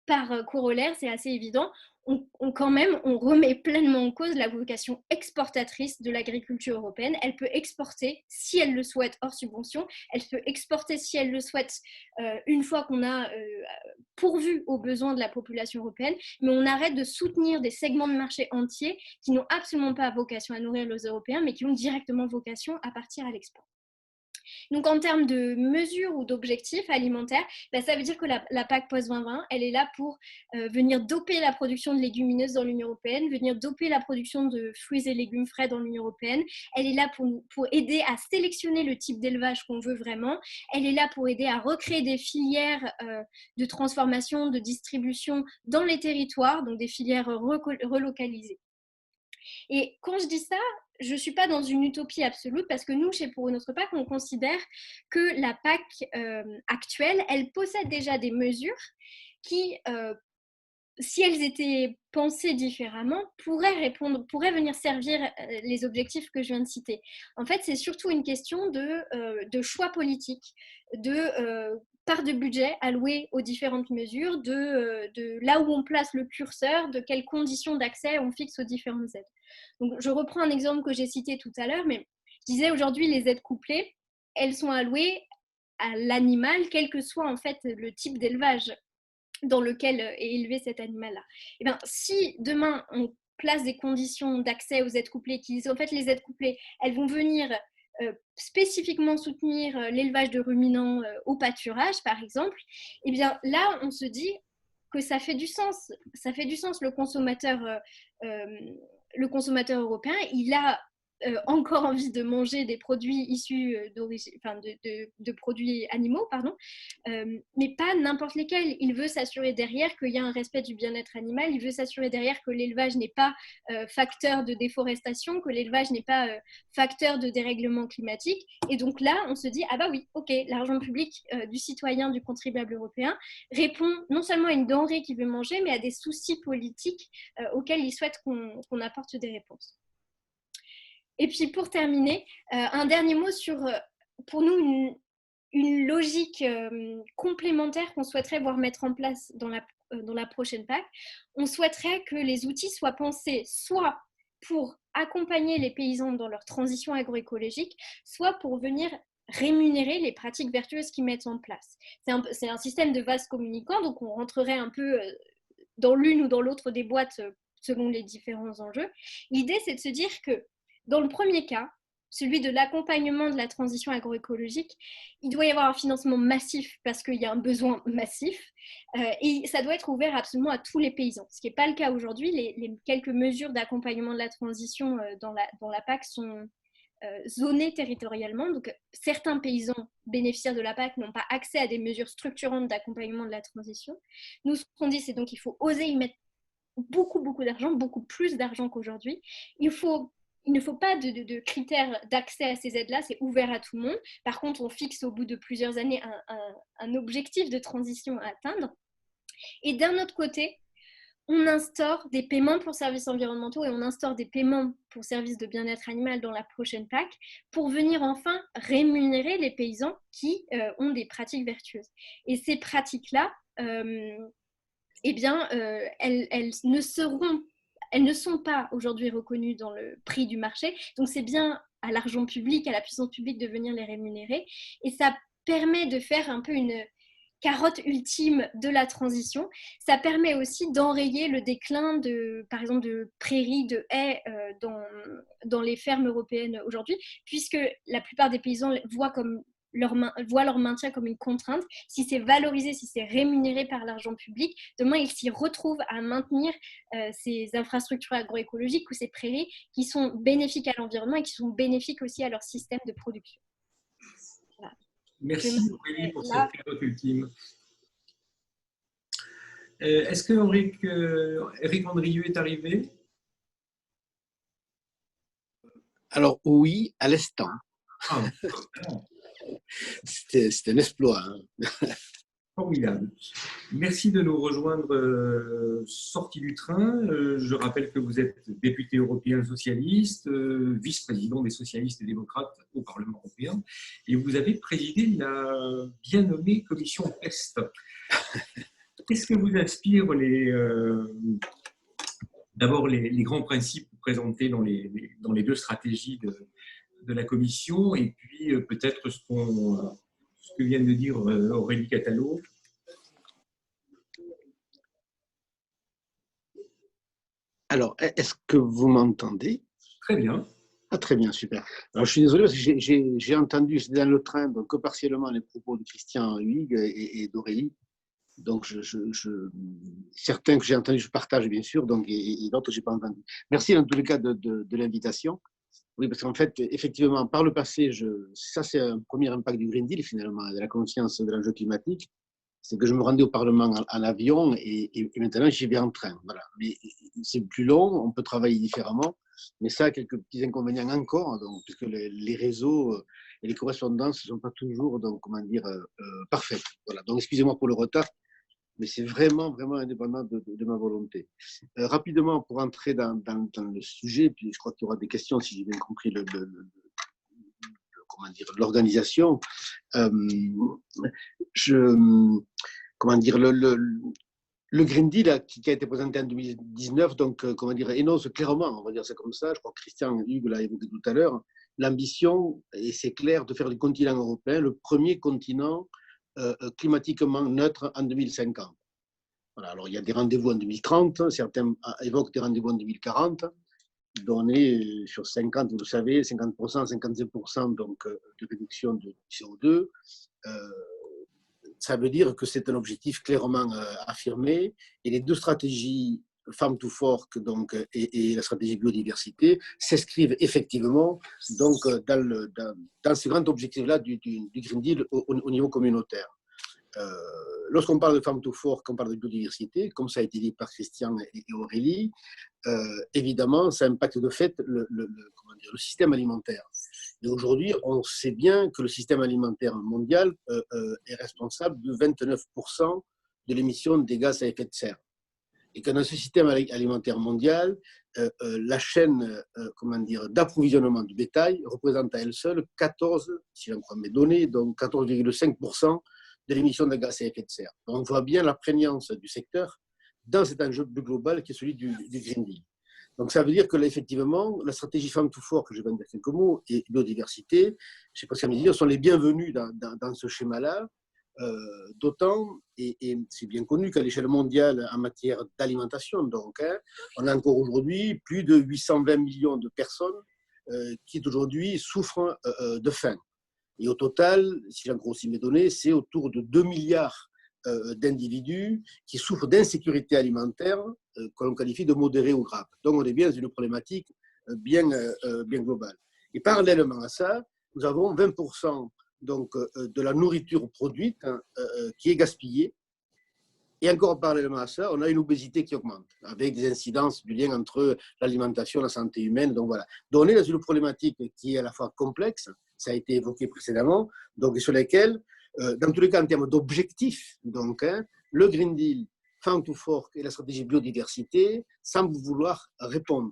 par corollaire, c'est assez évident, on remet pleinement en cause la vocation exportatrice de l'agriculture européenne. Elle peut exporter, si elle le souhaite, hors subvention. Elle peut exporter, si elle le souhaite, une fois qu'on a pourvu aux besoins de la population européenne. Mais on arrête de soutenir des segments de marché entiers qui n'ont absolument pas vocation à nourrir les Européens, mais qui ont directement vocation à partir à l'export. Donc, en termes de mesures ou d'objectifs alimentaires, ça veut dire que la PAC post-2020, elle est là pour venir doper la production de légumineuses dans l'Union européenne, venir doper la production de fruits et légumes frais dans l'Union européenne. Elle est là pour aider à sélectionner le type d'élevage qu'on veut vraiment. Elle est là pour aider à recréer des filières de transformation, de distribution dans les territoires, donc des filières relocalisées. Et quand je dis ça, je ne suis pas dans une utopie absolue parce que nous, chez Pour une autre PAC, on considère que la PAC actuelle, elle possède déjà des mesures qui, si elles étaient pensées différemment, pourraient venir servir les objectifs que je viens de citer. En fait, c'est surtout une question de choix politiques, de part de budget allouée aux différentes mesures, de là où on place le curseur, de quelles conditions d'accès on fixe aux différentes aides. Donc, je reprends un exemple que j'ai cité tout à l'heure, mais je disais aujourd'hui, les aides couplées, elles sont allouées à l'animal, quel que soit en fait le type d'élevage dans lequel est élevé cet animal-là. Et bien, si demain on place des conditions d'accès aux aides couplées, en fait les aides couplées, elles vont venir spécifiquement soutenir l'élevage de ruminants au pâturage, par exemple, et bien là, on se dit que ça fait du sens. Ça fait du sens. Le consommateur européen, il a encore envie de manger des produits issus de produits animaux, pardon, mais pas n'importe lesquels. Il veut s'assurer derrière qu'il y a un respect du bien-être animal, il veut s'assurer derrière que l'élevage n'est pas facteur de déforestation, que l'élevage n'est pas facteur de dérèglement climatique. Et donc là, on se dit, ah bah oui, ok, l'argent public du citoyen, du contribuable européen répond non seulement à une denrée qu'il veut manger, mais à des soucis politiques auxquels il souhaite qu'on apporte des réponses. Et puis pour terminer, un dernier mot sur, pour nous, une logique complémentaire qu'on souhaiterait voir mettre en place dans la prochaine PAC. On souhaiterait que les outils soient pensés soit pour accompagner les paysans dans leur transition agroécologique, soit pour venir rémunérer les pratiques vertueuses qu'ils mettent en place. C'est un système de vases communicants, donc on rentrerait un peu dans l'une ou dans l'autre des boîtes selon les différents enjeux. L'idée, c'est de se dire que dans le premier cas, celui de l'accompagnement de la transition agroécologique, il doit y avoir un financement massif parce qu'il y a un besoin massif et ça doit être ouvert absolument à tous les paysans, ce qui n'est pas le cas aujourd'hui. Les quelques mesures d'accompagnement de la transition dans la PAC sont zonées territorialement. Donc, certains paysans bénéficiaires de la PAC n'ont pas accès à des mesures structurantes d'accompagnement de la transition. Nous, ce qu'on dit, c'est donc qu'il faut oser y mettre beaucoup d'argent, beaucoup plus d'argent qu'aujourd'hui. Il ne faut pas de critères d'accès à ces aides-là, c'est ouvert à tout le monde. Par contre, on fixe au bout de plusieurs années un objectif de transition à atteindre. Et d'un autre côté, on instaure des paiements pour services environnementaux et on instaure des paiements pour services de bien-être animal dans la prochaine PAC pour venir enfin rémunérer les paysans qui ont des pratiques vertueuses. Et ces pratiques-là, eh bien, elles ne sont pas aujourd'hui reconnues dans le prix du marché. Donc, c'est bien à l'argent public, à la puissance publique de venir les rémunérer. Et ça permet de faire un peu une carotte ultime de la transition. Ça permet aussi d'enrayer le déclin par exemple, de prairies, de haies dans les fermes européennes aujourd'hui, puisque la plupart des paysans voient leur maintien comme une contrainte. Si c'est valorisé, si c'est rémunéré par l'argent public, demain, ils s'y retrouvent à maintenir ces infrastructures agroécologiques ou ces prairies qui sont bénéfiques à l'environnement et qui sont bénéfiques aussi à leur système de production. Voilà. Merci Aurélie pour cette carotte ultime. Est-ce que Eric Andrieux est arrivé? Alors oui, à l'instant. Ah, c'est un exploit. Hein. Formidable. Merci de nous rejoindre sortis du train. Je rappelle que vous êtes député européen socialiste, vice-président des socialistes et démocrates au Parlement européen, et vous avez présidé la bien nommée commission PEST. Qu'est-ce que vous inspire d'abord les grands principes présentés dans les deux stratégies de la commission, et puis peut-être ce que vient de dire Aurélie Catalot? Alors, est-ce que vous m'entendez? Très bien. Ah, très bien, super. Alors, je suis désolé parce que j'ai entendu, j'étais dans le train, donc que partiellement les propos de Christian Huyghe et d'Aurélie. Donc, certains que j'ai entendus, je partage bien sûr, donc, et d'autres, je n'ai pas entendu. Merci dans tous les cas de l'invitation. Oui, parce qu'en fait, effectivement, par le passé, ça c'est un premier impact du Green Deal finalement, de la conscience de l'enjeu climatique. C'est que je me rendais au Parlement en avion et maintenant j'y vais en train. Voilà. Mais c'est plus long, on peut travailler différemment, mais ça a quelques petits inconvénients encore, donc, puisque les réseaux et les correspondances ne sont pas toujours donc, comment dire, parfaites. Voilà. Donc excusez-moi pour le retard, mais c'est vraiment, vraiment indépendant de ma volonté. Rapidement, pour entrer dans le sujet, puis je crois qu'il y aura des questions si j'ai bien compris comment dire, l'organisation. Euh, comment dire, le Green Deal qui a été présenté en 2019, donc, comment dire, énonce clairement, on va dire ça comme ça, je crois que Christian Huyghe l'a évoqué tout à l'heure, l'ambition, et c'est clair, de faire du continent européen le premier continent climatiquement neutre en 2050. Voilà, alors il y a des rendez-vous en 2030, certains évoquent des rendez-vous en 2040, donné sur 50, vous le savez, 50%, 55% donc, de réduction de CO2. Ça veut dire que c'est un objectif clairement affirmé et les deux stratégies Farm to Fork donc, et la stratégie biodiversité s'inscrivent effectivement donc, dans ce grand objectif-là du Green Deal au niveau communautaire. Lorsqu'on parle de Farm to Fork, on parle de biodiversité, comme ça a été dit par Christian et Aurélie, évidemment, ça impacte de fait le système alimentaire. Et aujourd'hui, on sait bien que le système alimentaire mondial est responsable de 29% de l'émission des gaz à effet de serre. Et que dans ce système alimentaire mondial, la chaîne d'approvisionnement du bétail représente à elle seule 14, si j'en crois mes données, donc 14,5% de l'émission de gaz à effet de serre. Donc on voit bien la prégnance du secteur dans cet enjeu plus global qui est celui du Green Deal. Donc ça veut dire que là, effectivement, la stratégie Farm to Fork, que je viens de dire quelques mots, et biodiversité, je ne sais pas ce qu'on dire, sont les bienvenus dans ce schéma-là, d'autant, et c'est bien connu qu'à l'échelle mondiale en matière d'alimentation, donc, on a encore aujourd'hui plus de 820 millions de personnes qui aujourd'hui souffrent de faim. Et au total, si j'en grossis mes données, c'est autour de 2 milliards d'individus qui souffrent d'insécurité alimentaire que l'on qualifie de modérée ou grave. Donc on est bien dans une problématique bien globale. Et parallèlement à ça, nous avons 20% donc, de la nourriture produite qui est gaspillée. Et encore parallèlement à ça, on a une obésité qui augmente, avec des incidences du lien entre l'alimentation et la santé humaine. Donc voilà. Donc on est dans une problématique qui est à la fois complexe, ça a été évoqué précédemment, donc sur lesquelles, dans tous les cas en termes d'objectifs, donc, le Green Deal, Farm to Fork et la stratégie biodiversité semblent vouloir répondre.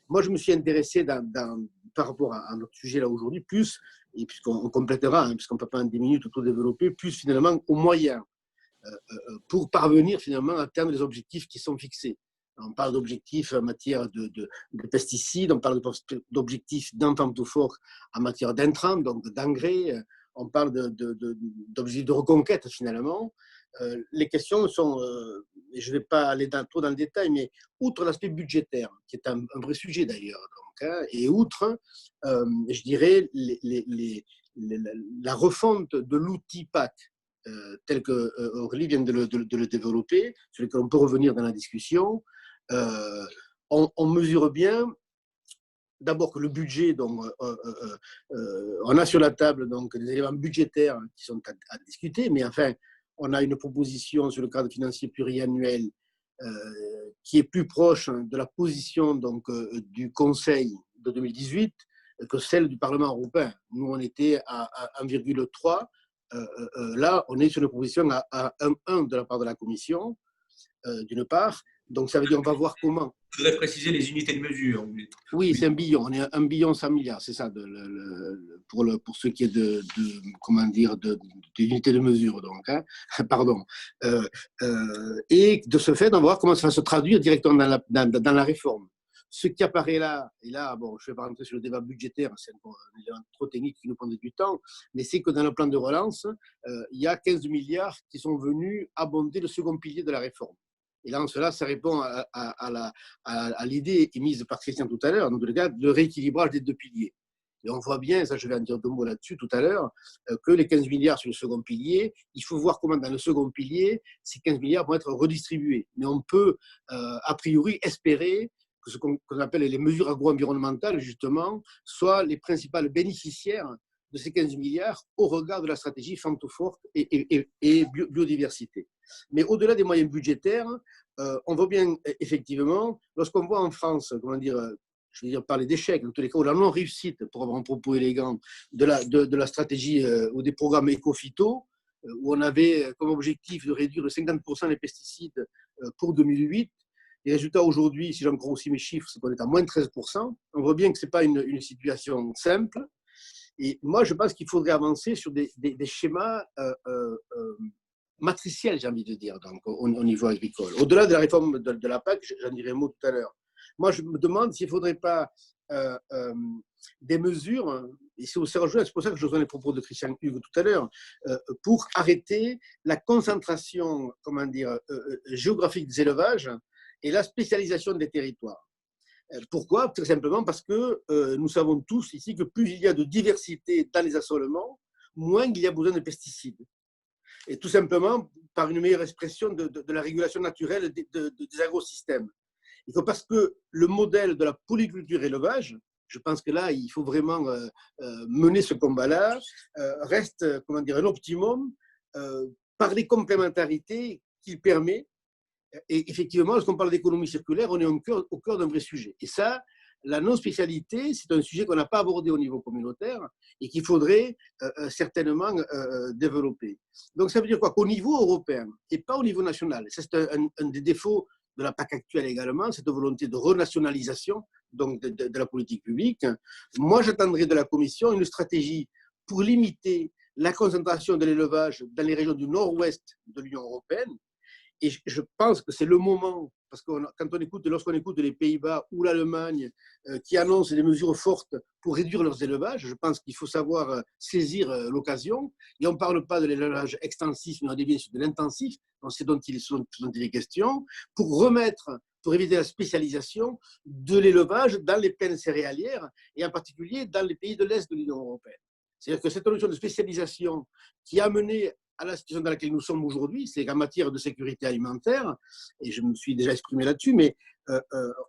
Moi, je me suis intéressé par rapport à notre sujet là aujourd'hui, plus, et puisqu'on complétera, puisqu'on ne peut pas en 10 minutes tout développer, plus finalement aux moyens pour parvenir finalement à atteindre les objectifs qui sont fixés. On parle d'objectifs en matière de pesticides, on parle d'objectifs dans Farm to Fork en matière d'intrants, donc d'engrais, on parle d'objectifs de reconquête finalement. Les questions sont, et je ne vais pas aller trop dans le détail, mais outre l'aspect budgétaire, qui est un vrai sujet d'ailleurs, donc, et outre, je dirais, la refonte de l'outil PAC, tel que Aurélie vient de le développer, sur lequel on peut revenir dans la discussion, on mesure bien d'abord que le budget, donc, on a sur la table donc, des éléments budgétaires qui sont à discuter, mais enfin, on a une proposition sur le cadre financier pluriannuel qui est plus proche de la position donc, du Conseil de 2018 que celle du Parlement européen. Nous, on était à 1,3. Là, on est sur une proposition à 1,1 de la part de la Commission, d'une part. Donc, ça veut dire qu'on va voir comment. Je voudrais préciser les unités de mesure. Oui, c'est 1 billion. On est à 1 billion 100 milliards, c'est ça, pour ce qui est comment dire, d'unités de mesure. Donc, hein, pardon. Et de ce fait, on va voir comment ça va se traduire directement dans la réforme. Ce qui apparaît là, et là, bon, je ne vais pas rentrer sur le débat budgétaire, c'est un élément trop technique qui nous prendrait du temps, mais c'est que dans le plan de relance, il y a 15 milliards qui sont venus abonder le second pilier de la réforme. Et là, en cela, ça répond à l'idée émise par Christian tout à l'heure, dans le cas de rééquilibrage des deux piliers. Et on voit bien, ça je vais en dire deux mots là-dessus tout à l'heure, que les 15 milliards sur le second pilier, il faut voir comment dans le second pilier, ces 15 milliards vont être redistribués. Mais on peut, a priori, espérer que ce qu'on appelle les mesures agro-environnementales, justement, soient les principales bénéficiaires de ces 15 milliards au regard de la stratégie Farm to Fork et biodiversité. Mais au-delà des moyens budgétaires, on voit bien, effectivement, lorsqu'on voit en France, comment dire, je veux dire parler d'échecs, en tous les cas, ou la non-réussite, pour avoir un propos élégant, de la stratégie ou des programmes éco-phyto, où on avait comme objectif de réduire de 50% les pesticides pour 2008. Les résultats aujourd'hui, si j'en crois aussi mes chiffres, c'est qu'on est à moins de 13%. On voit bien que ce n'est pas une situation simple. Et moi, je pense qu'il faudrait avancer sur des schémas matriciels, j'ai envie de dire, donc, au niveau agricole. Au-delà de la réforme de la PAC, j'en dirai un mot tout à l'heure. Moi, je me demande s'il ne faudrait pas des mesures, et c'est au sérieux, c'est pour ça que je rejoins les propos de Christian Hugues tout à l'heure, pour arrêter la concentration, comment dire, géographique des élevages et la spécialisation des territoires. Pourquoi? Très simplement parce que nous savons tous ici que plus il y a de diversité dans les assolements, moins il y a besoin de pesticides. Et tout simplement par une meilleure expression de la régulation naturelle des agrosystèmes. Il faut parce que le modèle de la polyculture-élevage, je pense que là, il faut vraiment mener ce combat-là, reste, comment dire, un optimum par les complémentarités qu'il permet. Et effectivement, lorsqu'on parle d'économie circulaire, on est au cœur d'un vrai sujet. Et ça, la non-spécialité, c'est un sujet qu'on n'a pas abordé au niveau communautaire et qu'il faudrait certainement développer. Donc, ça veut dire quoi? Qu'au niveau européen et pas au niveau national, c'est un des défauts de la PAC actuelle également, cette volonté de renationalisation donc de la politique publique. Moi, j'attendrai de la Commission une stratégie pour limiter la concentration de l'élevage dans les régions du nord-ouest de l'Union européenne. Et je pense que c'est le moment, parce que lorsqu'on écoute les Pays-Bas ou l'Allemagne qui annoncent des mesures fortes pour réduire leurs élevages, je pense qu'il faut savoir saisir l'occasion. Et on ne parle pas de l'élevage extensif, mais on est bien sur de l'intensif, c'est dont il est question, pour éviter la spécialisation de l'élevage dans les plaines céréalières et en particulier dans les pays de l'Est de l'Union européenne. C'est-à-dire que cette notion de spécialisation qui a mené à la situation dans laquelle nous sommes aujourd'hui, c'est qu'en matière de sécurité alimentaire, et je me suis déjà exprimé là-dessus, mais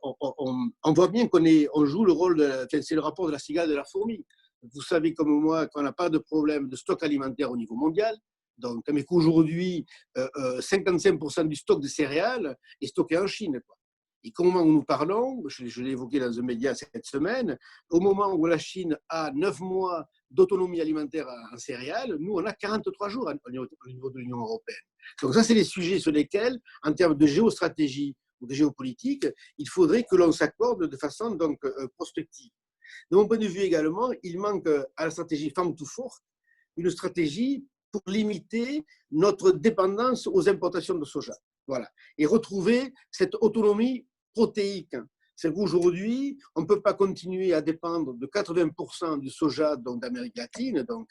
on voit bien qu'on joue le rôle, c'est le rapport de la cigale et de la fourmi. Vous savez comme moi qu'on n'a pas de problème de stock alimentaire au niveau mondial, donc, mais qu'aujourd'hui, 55% du stock de céréales est stocké en Chine, quoi. Et qu'au moment où nous parlons, je l'ai évoqué dans un média cette semaine, au moment où la Chine a 9 mois d'autonomie alimentaire en céréales, nous, on a 43 jours au niveau de l'Union européenne. Donc ça, c'est les sujets sur lesquels, en termes de géostratégie ou de géopolitique, il faudrait que l'on s'accorde de façon donc, prospective. De mon point de vue également, il manque à la stratégie Farm to Fork une stratégie pour limiter notre dépendance aux importations de soja. Voilà. Et retrouver cette autonomie protéique. C'est qu'aujourd'hui, on ne peut pas continuer à dépendre de 80% du soja d'Amérique latine, donc,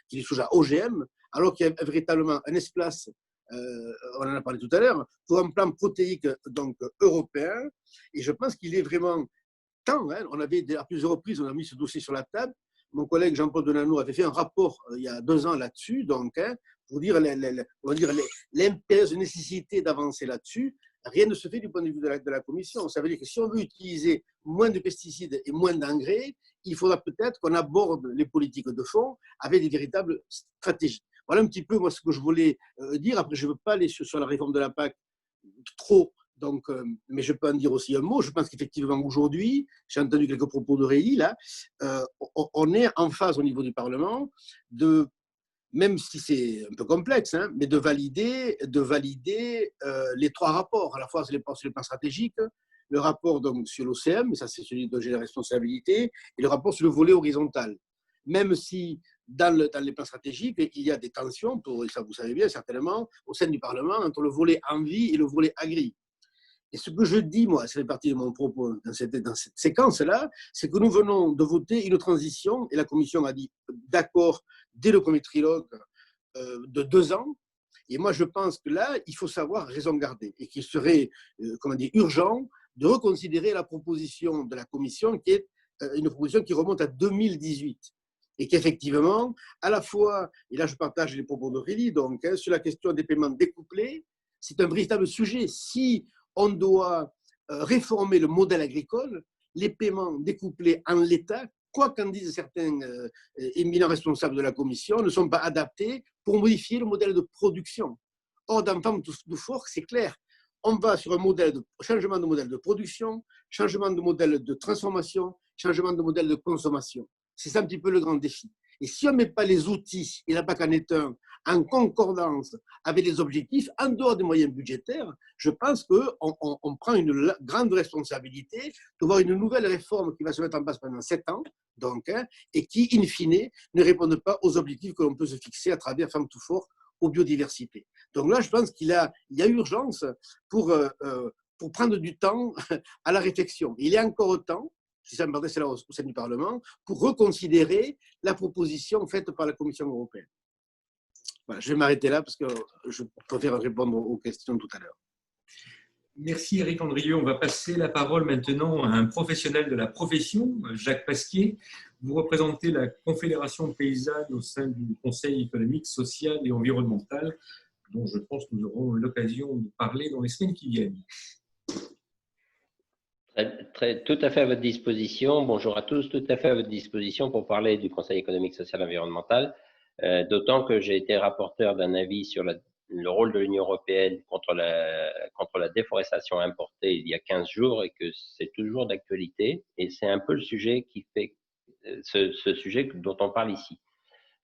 qui est du soja OGM, alors qu'il y a véritablement un espace, on en a parlé tout à l'heure, pour un plan protéique donc, européen. Et je pense qu'il est vraiment temps. On avait, à plusieurs reprises, on a mis ce dossier sur la table. Mon collègue Jean-Paul Denanot avait fait un rapport il y a 2 ans là-dessus, donc, pour dire l'impérieuse nécessité d'avancer là-dessus. Rien ne se fait du point de vue de la Commission. Ça veut dire que si on veut utiliser moins de pesticides et moins d'engrais, il faudra peut-être qu'on aborde les politiques de fond avec des véritables stratégies. Voilà un petit peu moi ce que je voulais dire. Après, je ne veux pas aller sur la réforme de la PAC trop, donc, mais je peux en dire aussi un mot. Je pense qu'effectivement aujourd'hui, j'ai entendu quelques propos de Réli, là, on est en phase au niveau du Parlement de, même si c'est un peu complexe, mais de valider les 3 rapports, à la fois sur les plans stratégiques, le rapport donc, sur l'OCM, ça c'est celui dont j'ai la responsabilité, et le rapport sur le volet horizontal. Même si dans les plans stratégiques, il y a des tensions, et ça vous savez bien certainement, au sein du Parlement, entre le volet envie et le volet agri. Et ce que je dis, moi, ça fait partie de mon propos dans cette séquence-là, c'est que nous venons de voter une transition, et la Commission a dit d'accord dès le premier trilogue de 2 ans, Et moi, je pense que là, il faut savoir raison garder et qu'il serait, comment dire, urgent de reconsidérer la proposition de la Commission, qui est une proposition qui remonte à 2018. Et qu'effectivement, à la fois, et là je partage les propos d'Aurélie, donc, sur la question des paiements découplés, c'est un véritable sujet. Si on doit réformer le modèle agricole, les paiements découplés en l'état, quoi qu'en disent certains éminents responsables de la Commission, ne sont pas adaptés pour modifier le modèle de production. Or, dans Femmes du Fort, c'est clair. On va sur un changement de modèle de production, changement de modèle de transformation, changement de modèle de consommation. C'est ça un petit peu le grand défi. Et si on ne met pas les outils, et la PAC en est un, en concordance avec les objectifs, en dehors des moyens budgétaires, je pense qu'on prend une grande responsabilité de voir une nouvelle réforme qui va se mettre en place pendant 7 ans, donc, et qui, in fine, ne répondent pas aux objectifs que l'on peut se fixer à travers Femmes tout fort aux biodiversités. Donc là, je pense qu'il y a urgence pour prendre du temps à la réflexion. Il y a encore temps, si ça me permet, c'est là au sein du Parlement, pour reconsidérer la proposition faite par la Commission européenne. Voilà, je vais m'arrêter là parce que je préfère répondre aux questions tout à l'heure. Merci Éric Andrieux. On va passer la parole maintenant à un professionnel de la profession, Jacques Pasquier. Vous représentez la Confédération paysanne au sein du Conseil économique, social et environnemental, dont je pense que nous aurons l'occasion de parler dans les semaines qui viennent. Tout à fait à votre disposition. Bonjour à tous, tout à fait à votre disposition pour parler du Conseil économique, social et environnemental, d'autant que j'ai été rapporteur d'un avis sur le rôle de l'Union européenne contre la déforestation importée il y a 15 jours et que c'est toujours d'actualité. Et c'est un peu le sujet qui fait ce sujet dont on parle ici.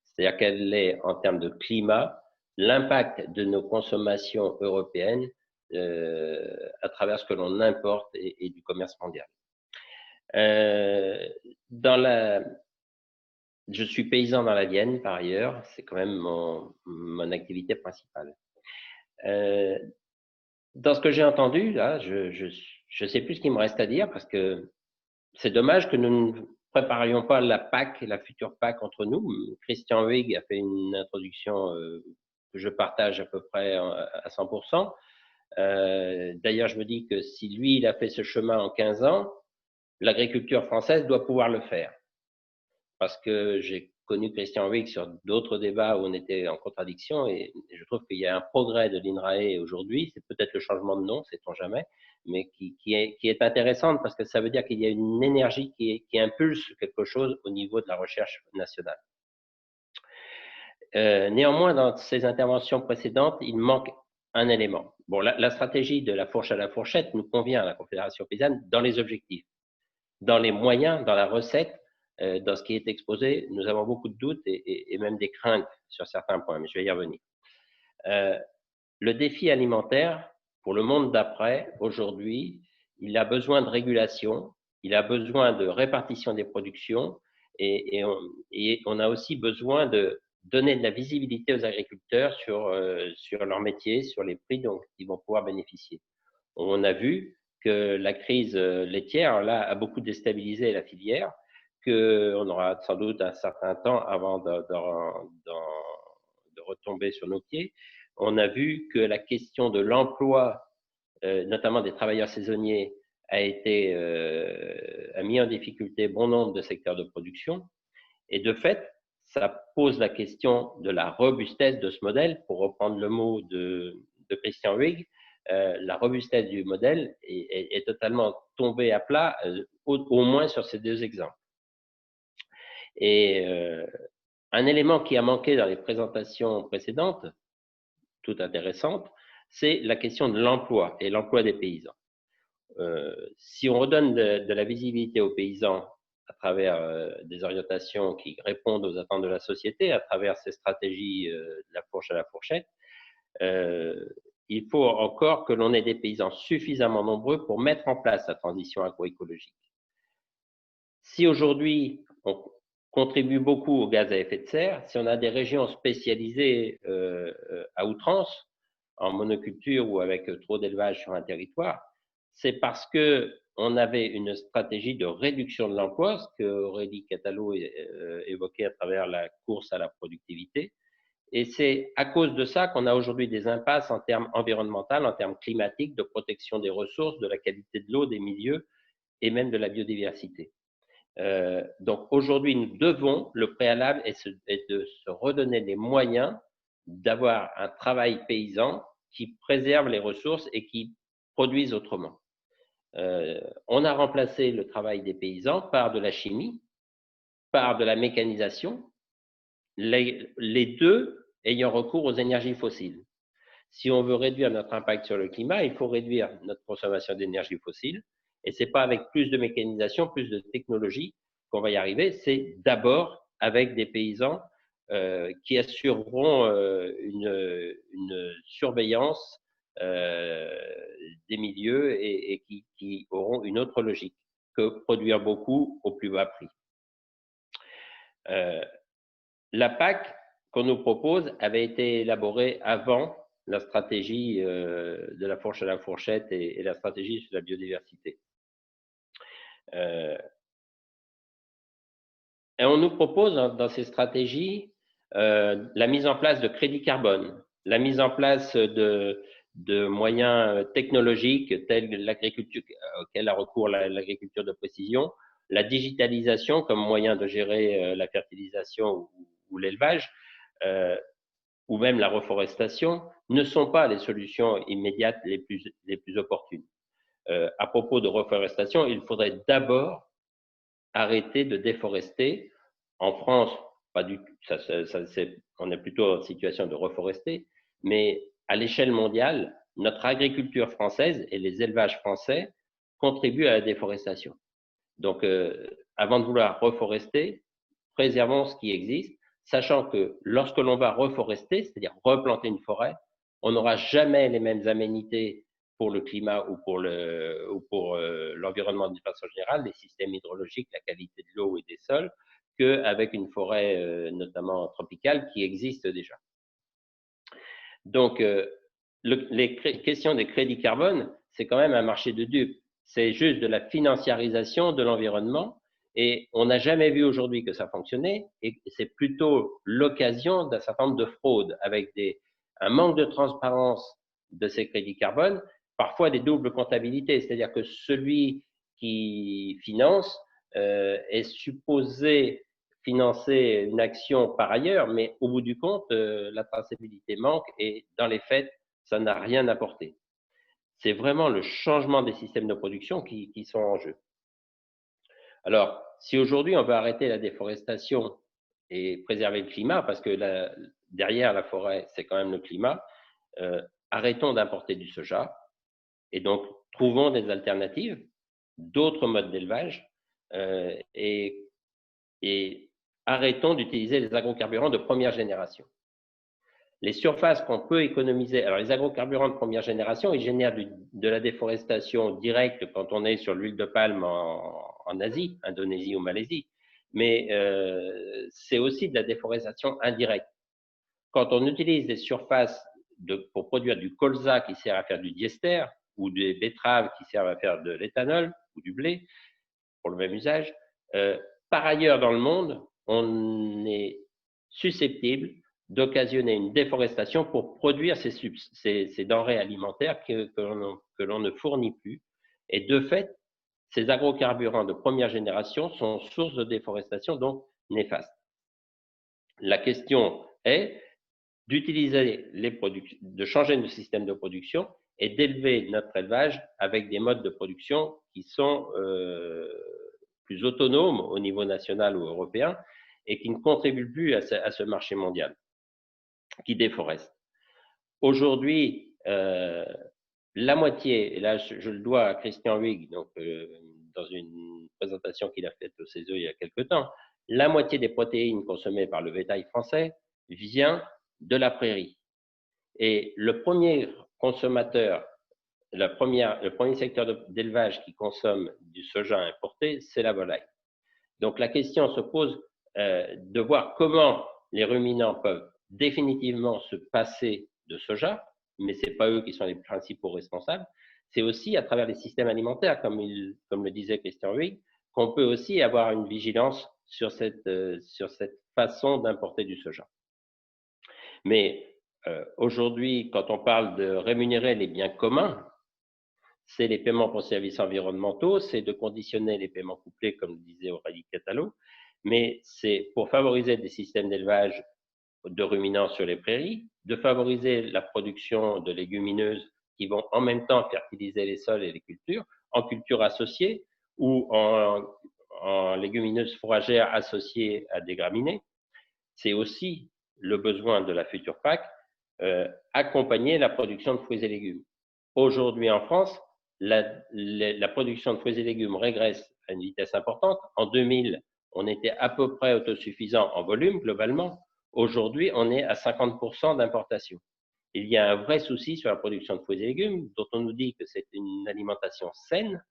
C'est-à-dire quel est, en termes de climat, l'impact de nos consommations européennes à travers ce que l'on importe et du commerce mondial. Je suis paysan dans la Vienne, par ailleurs, c'est quand même mon activité principale. Dans ce que j'ai entendu, là, je sais plus ce qu'il me reste à dire parce que c'est dommage que nous ne préparions pas la PAC, la future PAC entre nous. Christian Huyghe a fait une introduction que je partage à peu près à 100%. D'ailleurs, je me dis que si lui, il a fait ce chemin en 15 ans, l'agriculture française doit pouvoir le faire. Parce que j'ai connu Christian Huyghe sur d'autres débats où on était en contradiction et je trouve qu'il y a un progrès de l'INRAE aujourd'hui, c'est peut-être le changement de nom, sait-on jamais, mais qui est intéressante parce que ça veut dire qu'il y a une énergie qui impulse quelque chose au niveau de la recherche nationale. Néanmoins, dans ces interventions précédentes, il manque un élément. Bon, la stratégie de la fourche à la fourchette nous convient à la Confédération paysanne dans les objectifs. Dans les moyens, dans la recette, dans ce qui est exposé, nous avons beaucoup de doutes et même des craintes sur certains points, mais je vais y revenir. Le défi alimentaire, pour le monde d'après, aujourd'hui, il a besoin de régulation, il a besoin de répartition des productions et on a aussi besoin de donner de la visibilité aux agriculteurs sur leur métier, sur les prix dont ils vont pouvoir bénéficier. On a vu que la crise laitière là, a beaucoup déstabilisé la filière, qu'on aura sans doute un certain temps avant de retomber sur nos pieds. On a vu que la question de l'emploi, notamment des travailleurs saisonniers, a mis en difficulté bon nombre de secteurs de production. Et de fait, ça pose la question de la robustesse de ce modèle. Pour reprendre le mot de Christian Huyghe, la robustesse du modèle est totalement tombée à plat, au moins sur ces deux exemples. Et un élément qui a manqué dans les présentations précédentes, toutes intéressantes, c'est la question de l'emploi et l'emploi des paysans. Si on redonne de la visibilité aux paysans à travers des orientations qui répondent aux attentes de la société, à travers ces stratégies de la fourche à la fourchette, il faut encore que l'on ait des paysans suffisamment nombreux pour mettre en place la transition agroécologique. Si aujourd'hui, on contribue beaucoup aux gaz à effet de serre, si on a des régions spécialisées à outrance, en monoculture ou avec trop d'élevage sur un territoire, c'est parce qu'on avait une stratégie de réduction de l'emploi, ce que Aurélie Catalot évoquait à travers la course à la productivité, Et c'est à cause de ça qu'on a aujourd'hui des impasses en termes environnementaux, en termes climatiques, de protection des ressources, de la qualité de l'eau, des milieux et même de la biodiversité. Donc aujourd'hui, nous devons, le préalable est de se redonner les moyens d'avoir un travail paysan qui préserve les ressources et qui produise autrement. On a remplacé le travail des paysans par de la chimie, par de la mécanisation, les deux ayant recours aux énergies fossiles. Si on veut réduire notre impact sur le climat, il faut réduire notre consommation d'énergie fossile. Et ce n'est pas avec plus de mécanisation, plus de technologie qu'on va y arriver. C'est d'abord avec des paysans qui assureront une surveillance des milieux et qui auront une autre logique que produire beaucoup au plus bas prix. La PAC qu'on nous propose avait été élaborée avant la stratégie de la fourche à la fourchette et la stratégie sur la biodiversité. Et on nous propose dans ces stratégies la mise en place de crédits carbone, la mise en place de moyens technologiques tels que l'agriculture, auquel a recours l'agriculture de précision, la digitalisation comme moyen de gérer la fertilisation ou l'élevage, ou même la reforestation, ne sont pas les solutions immédiates les plus opportunes. À propos de reforestation, il faudrait d'abord arrêter de déforester. En France, pas du tout, on est plutôt en situation de reforester, mais à l'échelle mondiale, notre agriculture française et les élevages français contribuent à la déforestation. Donc, avant de vouloir reforester, préservons ce qui existe, sachant que lorsque l'on va reforester, c'est-à-dire replanter une forêt, on n'aura jamais les mêmes aménités pour le climat ou pour l'environnement de façon générale, les systèmes hydrologiques, la qualité de l'eau et des sols, qu'avec une forêt notamment tropicale qui existe déjà. Donc, les questions des crédits carbone, c'est quand même un marché de dupes. C'est juste de la financiarisation de l'environnement et on n'a jamais vu aujourd'hui que ça fonctionnait et c'est plutôt l'occasion d'un certain nombre de fraudes avec un manque de transparence de ces crédits carbone, parfois des doubles comptabilités, c'est-à-dire que celui qui finance est supposé financer une action par ailleurs, mais au bout du compte, la traçabilité manque et dans les faits, ça n'a rien apporté. C'est vraiment le changement des systèmes de production qui sont en jeu. Alors, si aujourd'hui on veut arrêter la déforestation et préserver le climat, parce que derrière la forêt, c'est quand même le climat, arrêtons d'importer du soja et donc trouvons des alternatives, d'autres modes d'élevage et arrêtons d'utiliser les agrocarburants de première génération. Les surfaces qu'on peut économiser, alors les agrocarburants de première génération, ils génèrent de la déforestation directe quand on est sur l'huile de palme en Asie, Indonésie ou Malaisie, mais c'est aussi de la déforestation indirecte. Quand on utilise des surfaces pour produire du colza qui sert à faire du diester ou des betteraves qui servent à faire de l'éthanol ou du blé, pour le même usage, par ailleurs dans le monde, on est susceptible d'occasionner une déforestation pour produire ces denrées alimentaires que l'on ne fournit plus. Et de fait, ces agrocarburants de première génération sont source de déforestation, donc néfastes. La question est de changer de système de production et d'élever notre élevage avec des modes de production qui sont plus autonomes au niveau national ou européen et qui ne contribuent plus à ce marché mondial qui déforeste. Aujourd'hui, la moitié, et là je le dois à Christian Huyghe, donc, dans une présentation qu'il a faite au CESE il y a quelque temps, la moitié des protéines consommées par le bétail français vient de la prairie. Et le premier consommateur, le premier secteur d'élevage qui consomme du soja importé, c'est la volaille. Donc la question se pose de voir comment les ruminants peuvent définitivement se passer de soja, mais ce n'est pas eux qui sont les principaux responsables. C'est aussi à travers les systèmes alimentaires, comme le disait Christian Huyghe, qu'on peut aussi avoir une vigilance sur cette façon d'importer du soja. Mais aujourd'hui, quand on parle de rémunérer les biens communs, c'est les paiements pour services environnementaux, c'est de conditionner les paiements couplés, comme le disait Aurélie Catalo, mais c'est pour favoriser des systèmes d'élevage de ruminants sur les prairies, de favoriser la production de légumineuses qui vont en même temps fertiliser les sols et les cultures, en culture associée ou en légumineuses fourragères associées à des graminées. C'est aussi le besoin de la future PAC, accompagner la production de fruits et légumes. Aujourd'hui en France, la production de fruits et légumes régresse à une vitesse importante. En 2000, on était à peu près autosuffisant en volume globalement. Aujourd'hui, on est à 50% d'importation. Il y a un vrai souci sur la production de fruits et légumes, dont on nous dit que c'est une alimentation saine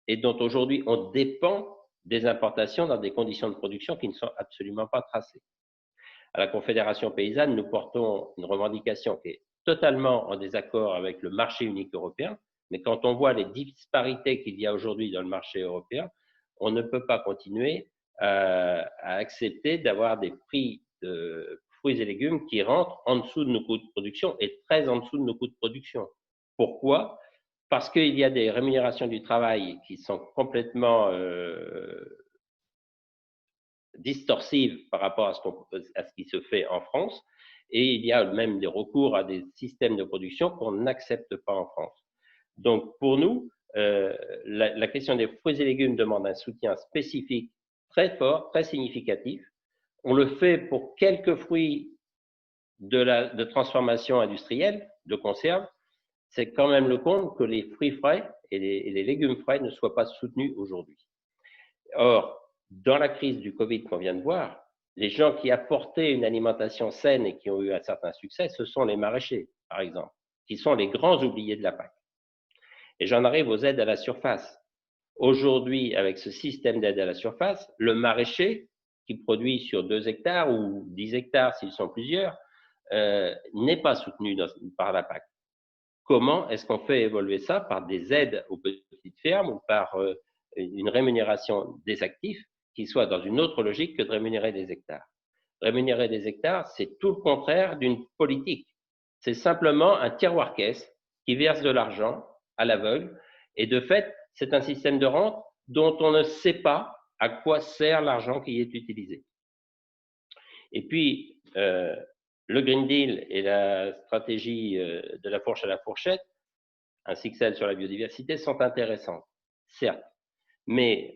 et dont aujourd'hui on dépend des importations dans des conditions de production qui ne sont absolument pas tracées. À la Confédération paysanne, nous portons une revendication qui est totalement en désaccord avec le marché unique européen, mais quand on voit les disparités qu'il y a aujourd'hui dans le marché européen, on ne peut pas continuer à accepter d'avoir des prix de fruits et légumes qui rentrent en dessous de nos coûts de production et très en dessous de nos coûts de production. Pourquoi? Parce qu'il y a des rémunérations du travail qui sont complètement distorsive par rapport à ce qui se fait en France, et il y a même des recours à des systèmes de production qu'on n'accepte pas en France. Donc pour nous, la question des fruits et légumes demande un soutien spécifique très fort, très significatif. On le fait pour quelques fruits de transformation industrielle, de conserve. C'est quand même le compte que les fruits frais et les légumes frais ne soient pas soutenus aujourd'hui. Or, dans la crise du Covid qu'on vient de voir, les gens qui apportaient une alimentation saine et qui ont eu un certain succès, ce sont les maraîchers, par exemple, qui sont les grands oubliés de la PAC. Et j'en arrive aux aides à la surface. Aujourd'hui, avec ce système d'aide à la surface, le maraîcher qui produit sur 2 hectares ou 10 hectares s'ils sont plusieurs, n'est pas soutenu par la PAC. Comment est-ce qu'on fait évoluer ça par des aides aux petites fermes ou par une rémunération des actifs qui soit dans une autre logique que de rémunérer des hectares? Rémunérer des hectares, c'est tout le contraire d'une politique. C'est simplement un tiroir-caisse qui verse de l'argent à l'aveugle et de fait, c'est un système de rente dont on ne sait pas à quoi sert l'argent qui est utilisé. Et puis, le Green Deal et la stratégie de la fourche à la fourchette, ainsi que celle sur la biodiversité, sont intéressantes, certes. Mais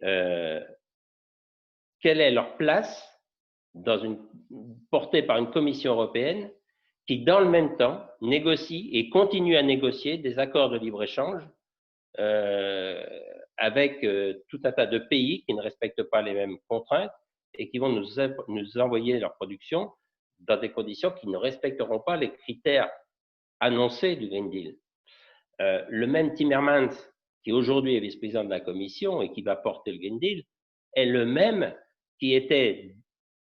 quelle est leur place portée par une Commission européenne qui, dans le même temps, négocie et continue à négocier des accords de libre-échange avec tout un tas de pays qui ne respectent pas les mêmes contraintes et qui vont nous envoyer leur production dans des conditions qui ne respecteront pas les critères annoncés du Green Deal. Le même Timmermans, qui aujourd'hui est vice-président de la Commission et qui va porter le Green Deal, est le même qui était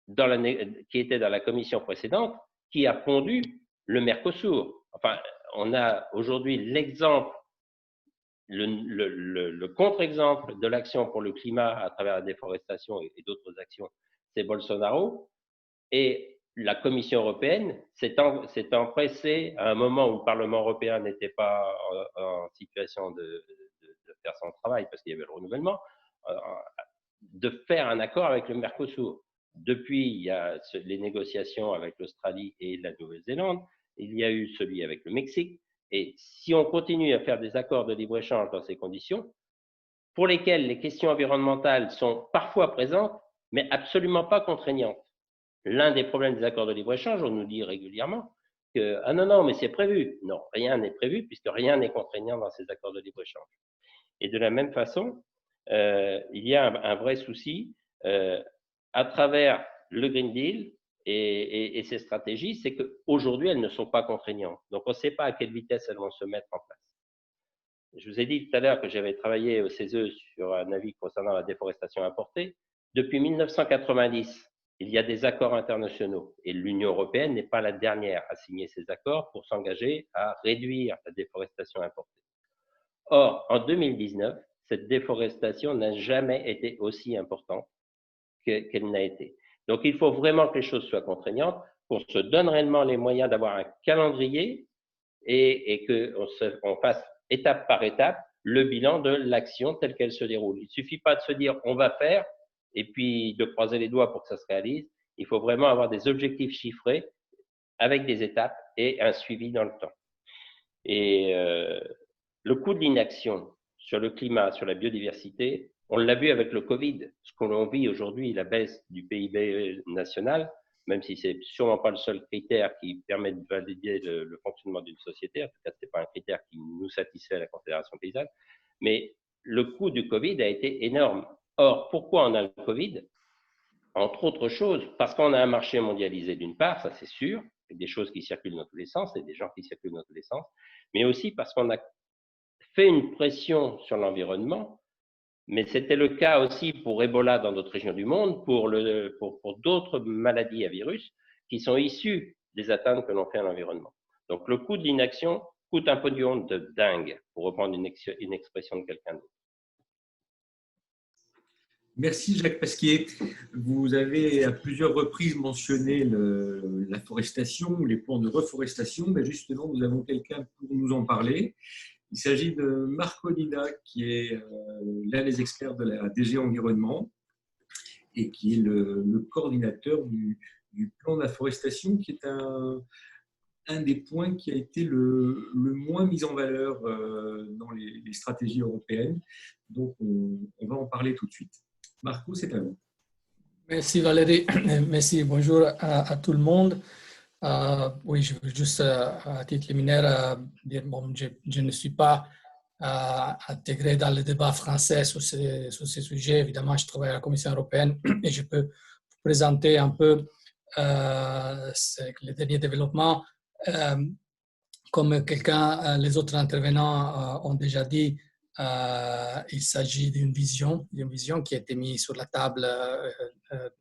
dans la Commission précédente, qui a pondu le Mercosur. Enfin, on a aujourd'hui l'exemple, le contre-exemple de l'action pour le climat à travers la déforestation et d'autres actions, c'est Bolsonaro. Et la Commission européenne s'est empressée à un moment où le Parlement européen n'était pas en situation de faire son travail parce qu'il y avait le renouvellement, de faire un accord avec le Mercosur. Depuis, il y a les négociations avec l'Australie et la Nouvelle-Zélande, il y a eu celui avec le Mexique, et si on continue à faire des accords de libre-échange dans ces conditions, pour lesquelles les questions environnementales sont parfois présentes, mais absolument pas contraignantes. L'un des problèmes des accords de libre-échange, on nous dit régulièrement que « ah non, mais c'est prévu ». Non, rien n'est prévu puisque rien n'est contraignant dans ces accords de libre-échange. Et de la même façon, il y a un vrai souci à travers le Green Deal et ses stratégies, c'est qu'aujourd'hui, elles ne sont pas contraignantes. Donc, on ne sait pas à quelle vitesse elles vont se mettre en place. Je vous ai dit tout à l'heure que j'avais travaillé au CESE sur un avis concernant la déforestation importée. Depuis 1990, il y a des accords internationaux et l'Union européenne n'est pas la dernière à signer ces accords pour s'engager à réduire la déforestation importée. Or, en 2019, cette déforestation n'a jamais été aussi importante qu'elle n'a été. Donc, il faut vraiment que les choses soient contraignantes. qu'on se donne réellement les moyens d'avoir un calendrier et qu'on fasse étape par étape le bilan de l'action telle qu'elle se déroule. Il ne suffit pas de se dire on va faire et puis de croiser les doigts pour que ça se réalise. Il faut vraiment avoir des objectifs chiffrés avec des étapes et un suivi dans le temps. Et le coût de l'inaction sur le climat, sur la biodiversité, on l'a vu avec le Covid. Ce que l'on vit aujourd'hui, la baisse du PIB national, même si ce n'est sûrement pas le seul critère qui permet de valider le fonctionnement d'une société, en tout cas, ce n'est pas un critère qui nous satisfait à la Confédération paysanne, mais le coût du Covid a été énorme. Or, pourquoi on a le Covid? Entre autres choses, parce qu'on a un marché mondialisé d'une part, ça c'est sûr, avec des choses qui circulent dans tous les sens et des gens qui circulent dans tous les sens, mais aussi parce qu'on a fait une pression sur l'environnement, mais c'était le cas aussi pour Ebola dans d'autres régions du monde, pour d'autres maladies à virus qui sont issues des atteintes que l'on fait à l'environnement. Donc le coût de l'inaction coûte un pognon de dingue, pour reprendre une expression de quelqu'un d'autre. Merci Jacques Pasquier. Vous avez à plusieurs reprises mentionné la forestation, les plans de reforestation. Mais justement, nous avons quelqu'un pour nous en parler. Il s'agit de Marco Nina, qui est l'un des experts de la DG Environnement et qui est le coordinateur du plan de la forestation, qui est un des points qui a été le moins mis en valeur dans les stratégies européennes. Donc, on va en parler tout de suite. Marco, c'est à vous. Merci Valérie, merci, bonjour à tout le monde. Oui, je veux juste à titre liminaire dire bon, je ne suis pas intégré dans le débat français sur ces sujets. Évidemment, je travaille à la Commission européenne et je peux vous présenter un peu les derniers développements. Comme les autres intervenants ont déjà dit, il s'agit d'une vision qui a été mise sur la table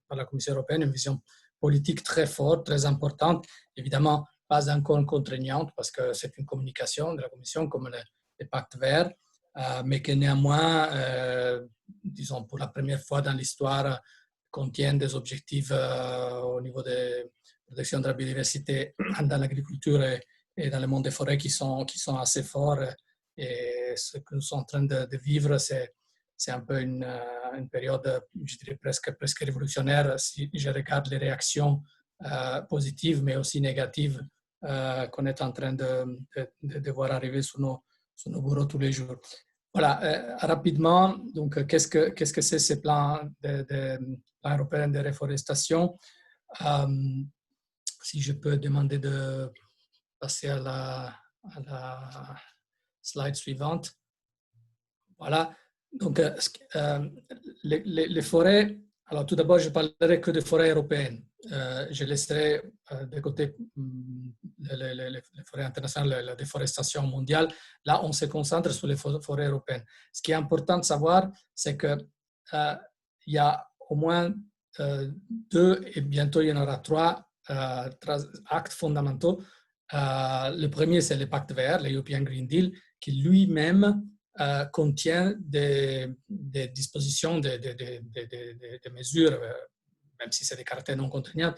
par la Commission européenne, une vision politique très forte, très importante, évidemment pas encore contraignante parce que c'est une communication de la Commission comme le pacte vert, mais que néanmoins, disons pour la première fois dans l'histoire, contient des objectifs au niveau de protection de la biodiversité dans l'agriculture et dans le monde des forêts qui sont assez forts. Et ce que nous sommes en train de vivre, c'est un peu une période, je dirais presque révolutionnaire si je regarde les réactions positives mais aussi négatives qu'on est en train de voir arriver sur nos bureaux tous les jours. Voilà, rapidement, donc qu'est-ce que c'est ces plans européens de reforestation? Si je peux demander de passer à la slide suivante. Voilà. Donc, les forêts, alors tout d'abord, je ne parlerai que de forêts européennes. Je laisserai de côté les forêts internationales, la déforestation mondiale. Là, on se concentre sur les forêts européennes. Ce qui est important de savoir, c'est qu'il y a au moins 2, et bientôt il y en aura 3 actes fondamentaux. Le premier, c'est le pacte vert, le European Green Deal, qui lui-même contient des dispositions, des mesures, même si c'est des caractères non contraignants,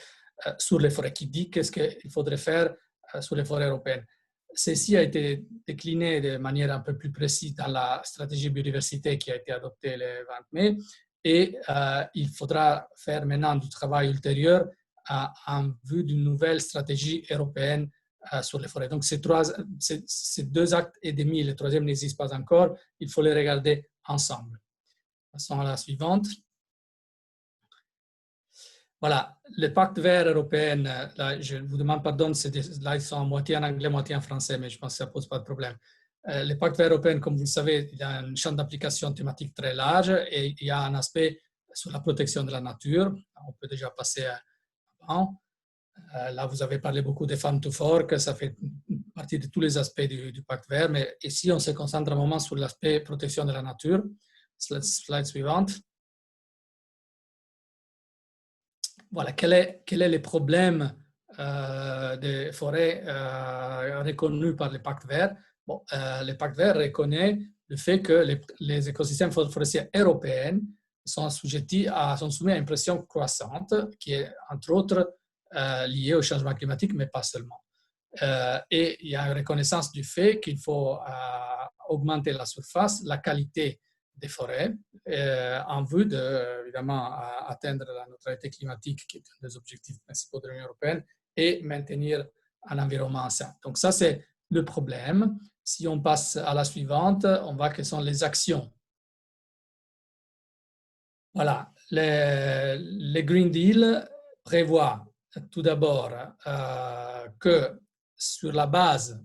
sur les forêts, qui dit qu'est-ce qu'il faudrait faire sur les forêts européennes. Ceci a été décliné de manière un peu plus précise dans la stratégie biodiversité qui a été adoptée le 20 mai, et il faudra faire maintenant du travail ultérieur en vue d'une nouvelle stratégie européenne sur les forêts. Donc, ces 2 actes et demi, le troisième n'existe pas encore, il faut les regarder ensemble. Passons à la suivante. Voilà, le pacte vert européen, là, je vous demande pardon, là ils sont moitié en anglais, moitié en français, mais je pense que ça ne pose pas de problème. Le pacte vert européen, comme vous le savez, il a un champ d'application thématique très large et il y a un aspect sur la protection de la nature. On peut déjà passer avant. Là, vous avez parlé beaucoup des Farm to Fork, ça fait partie de tous les aspects du pacte vert, mais ici, on se concentre un moment sur l'aspect protection de la nature. Slide suivante. Voilà, quel est le problème des forêts reconnus par le pacte vert? Bon, le pacte vert reconnaît le fait que les écosystèmes forestiers européens sont soumis à une pression croissante qui est, entre autres, liées au changement climatique, mais pas seulement. Et il y a une reconnaissance du fait qu'il faut augmenter la surface, la qualité des forêts, en vue de, évidemment, atteindre la neutralité climatique, qui est un des objectifs principaux de l'Union européenne, et maintenir un environnement sain. Donc ça, c'est le problème. Si on passe à la suivante, on voit quelles sont les actions. Voilà, le Green Deal prévoit tout d'abord que sur la base,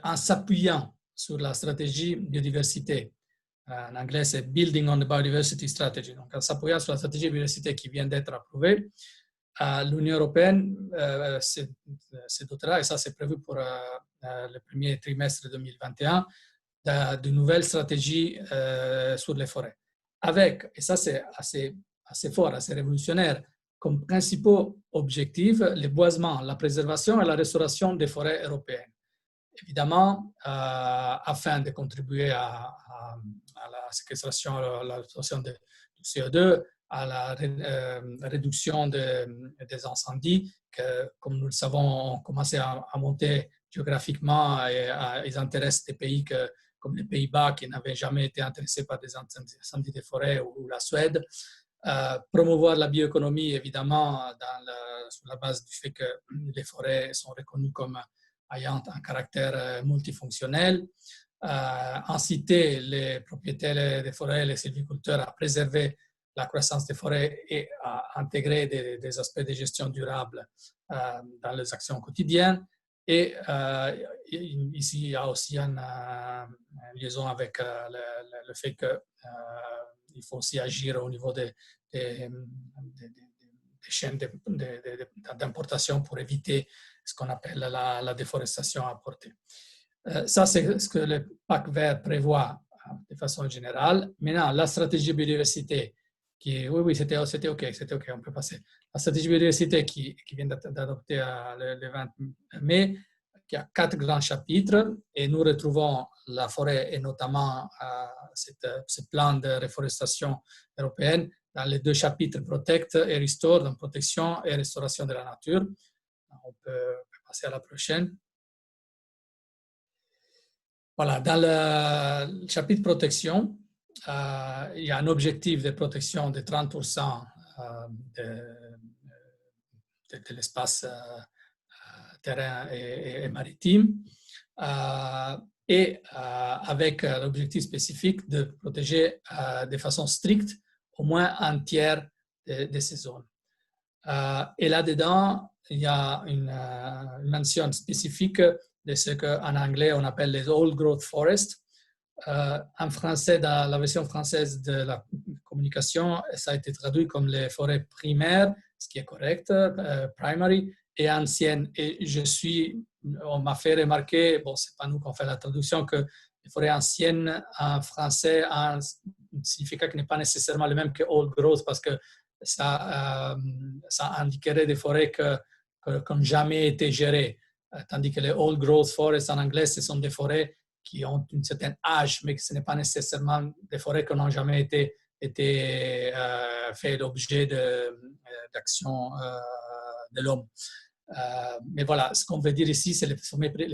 en s'appuyant sur la stratégie biodiversité, en anglais c'est Building on the Biodiversity Strategy, donc en s'appuyant sur la stratégie biodiversité qui vient d'être approuvée, l'Union européenne se dotera, et ça c'est prévu pour le premier trimestre 2021, de nouvelles stratégies sur les forêts. Avec, et ça c'est assez fort, assez révolutionnaire, comme principaux objectifs le boisement, la préservation et la restauration des forêts européennes. Évidemment, afin de contribuer à la séquestration, à la restauration du CO2, à la réduction des incendies, que, comme nous le savons, ont commencé à monter géographiquement et ils intéressent des pays comme les Pays-Bas qui n'avaient jamais été intéressés par des incendies de forêt ou la Suède. Promouvoir la bioéconomie, évidemment, sur la base du fait que les forêts sont reconnues comme ayant un caractère multifonctionnel. Inciter les propriétaires des forêts, les sylviculteurs à préserver la croissance des forêts et à intégrer des aspects de gestion durable dans les actions quotidiennes. Et ici, il y a aussi une liaison avec le fait qu'il faut aussi agir au niveau des chaînes d'importation pour éviter ce qu'on appelle la déforestation importée. Ça, c'est ce que le pacte vert prévoit de façon générale. Maintenant, la stratégie biodiversité, oui, c'était OK, on peut passer. La stratégie biodiversité qui vient d'adopter le 20 mai, qui a 4 grands chapitres, et nous retrouvons la forêt et notamment ce plan de réforestation européenne dans les 2 chapitres Protect et Restore, donc protection et restauration de la nature. On peut passer à la prochaine. Voilà, dans le chapitre protection, il y a un objectif de protection de 30% de l'espace terrain et maritime, et avec l'objectif spécifique de protéger de façon stricte au moins un tiers de ces zones. Et là-dedans, il y a une mention spécifique de ce qu'en anglais on appelle les old growth forests. En français, dans la version française de la communication, ça a été traduit comme les forêts primaires, ce qui est correct, primary, et anciennes. Et on m'a fait remarquer, bon, c'est pas nous qu'on fait la traduction, que les forêts anciennes en français ont un significat qui n'est pas nécessairement le même que old growth, parce que ça indiquerait des forêts qui n'ont jamais été gérées. Tandis que les old growth forests en anglais, ce sont des forêts qui ont un certain âge, mais ce n'est pas nécessairement des forêts qui n'ont jamais été fait l'objet d'actions de l'homme. Mais voilà, ce qu'on veut dire ici, c'est les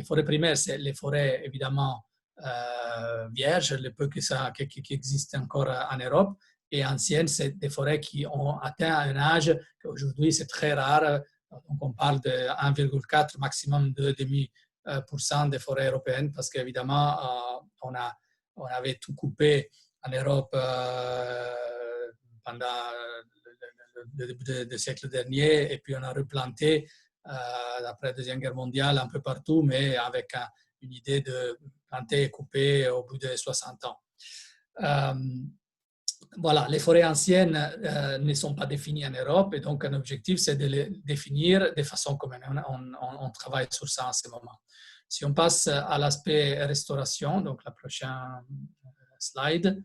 forêts primaires, c'est les forêts évidemment vierges, le peu qui existent encore en Europe, et anciennes, c'est des forêts qui ont atteint un âge qu'aujourd'hui c'est très rare. Donc on parle de 1,4 maximum de 0,5% des forêts européennes, parce qu'évidemment on avait tout coupé en Europe pendant le début du siècle dernier, et puis on a replanté après la Deuxième Guerre mondiale un peu partout, mais avec une idée de planter et couper au bout de 60 ans. Voilà, les forêts anciennes ne sont pas définies en Europe, et donc un objectif, c'est de les définir de façon commune. On travaille sur ça en ce moment. Si on passe à l'aspect restauration, donc la prochaine slide,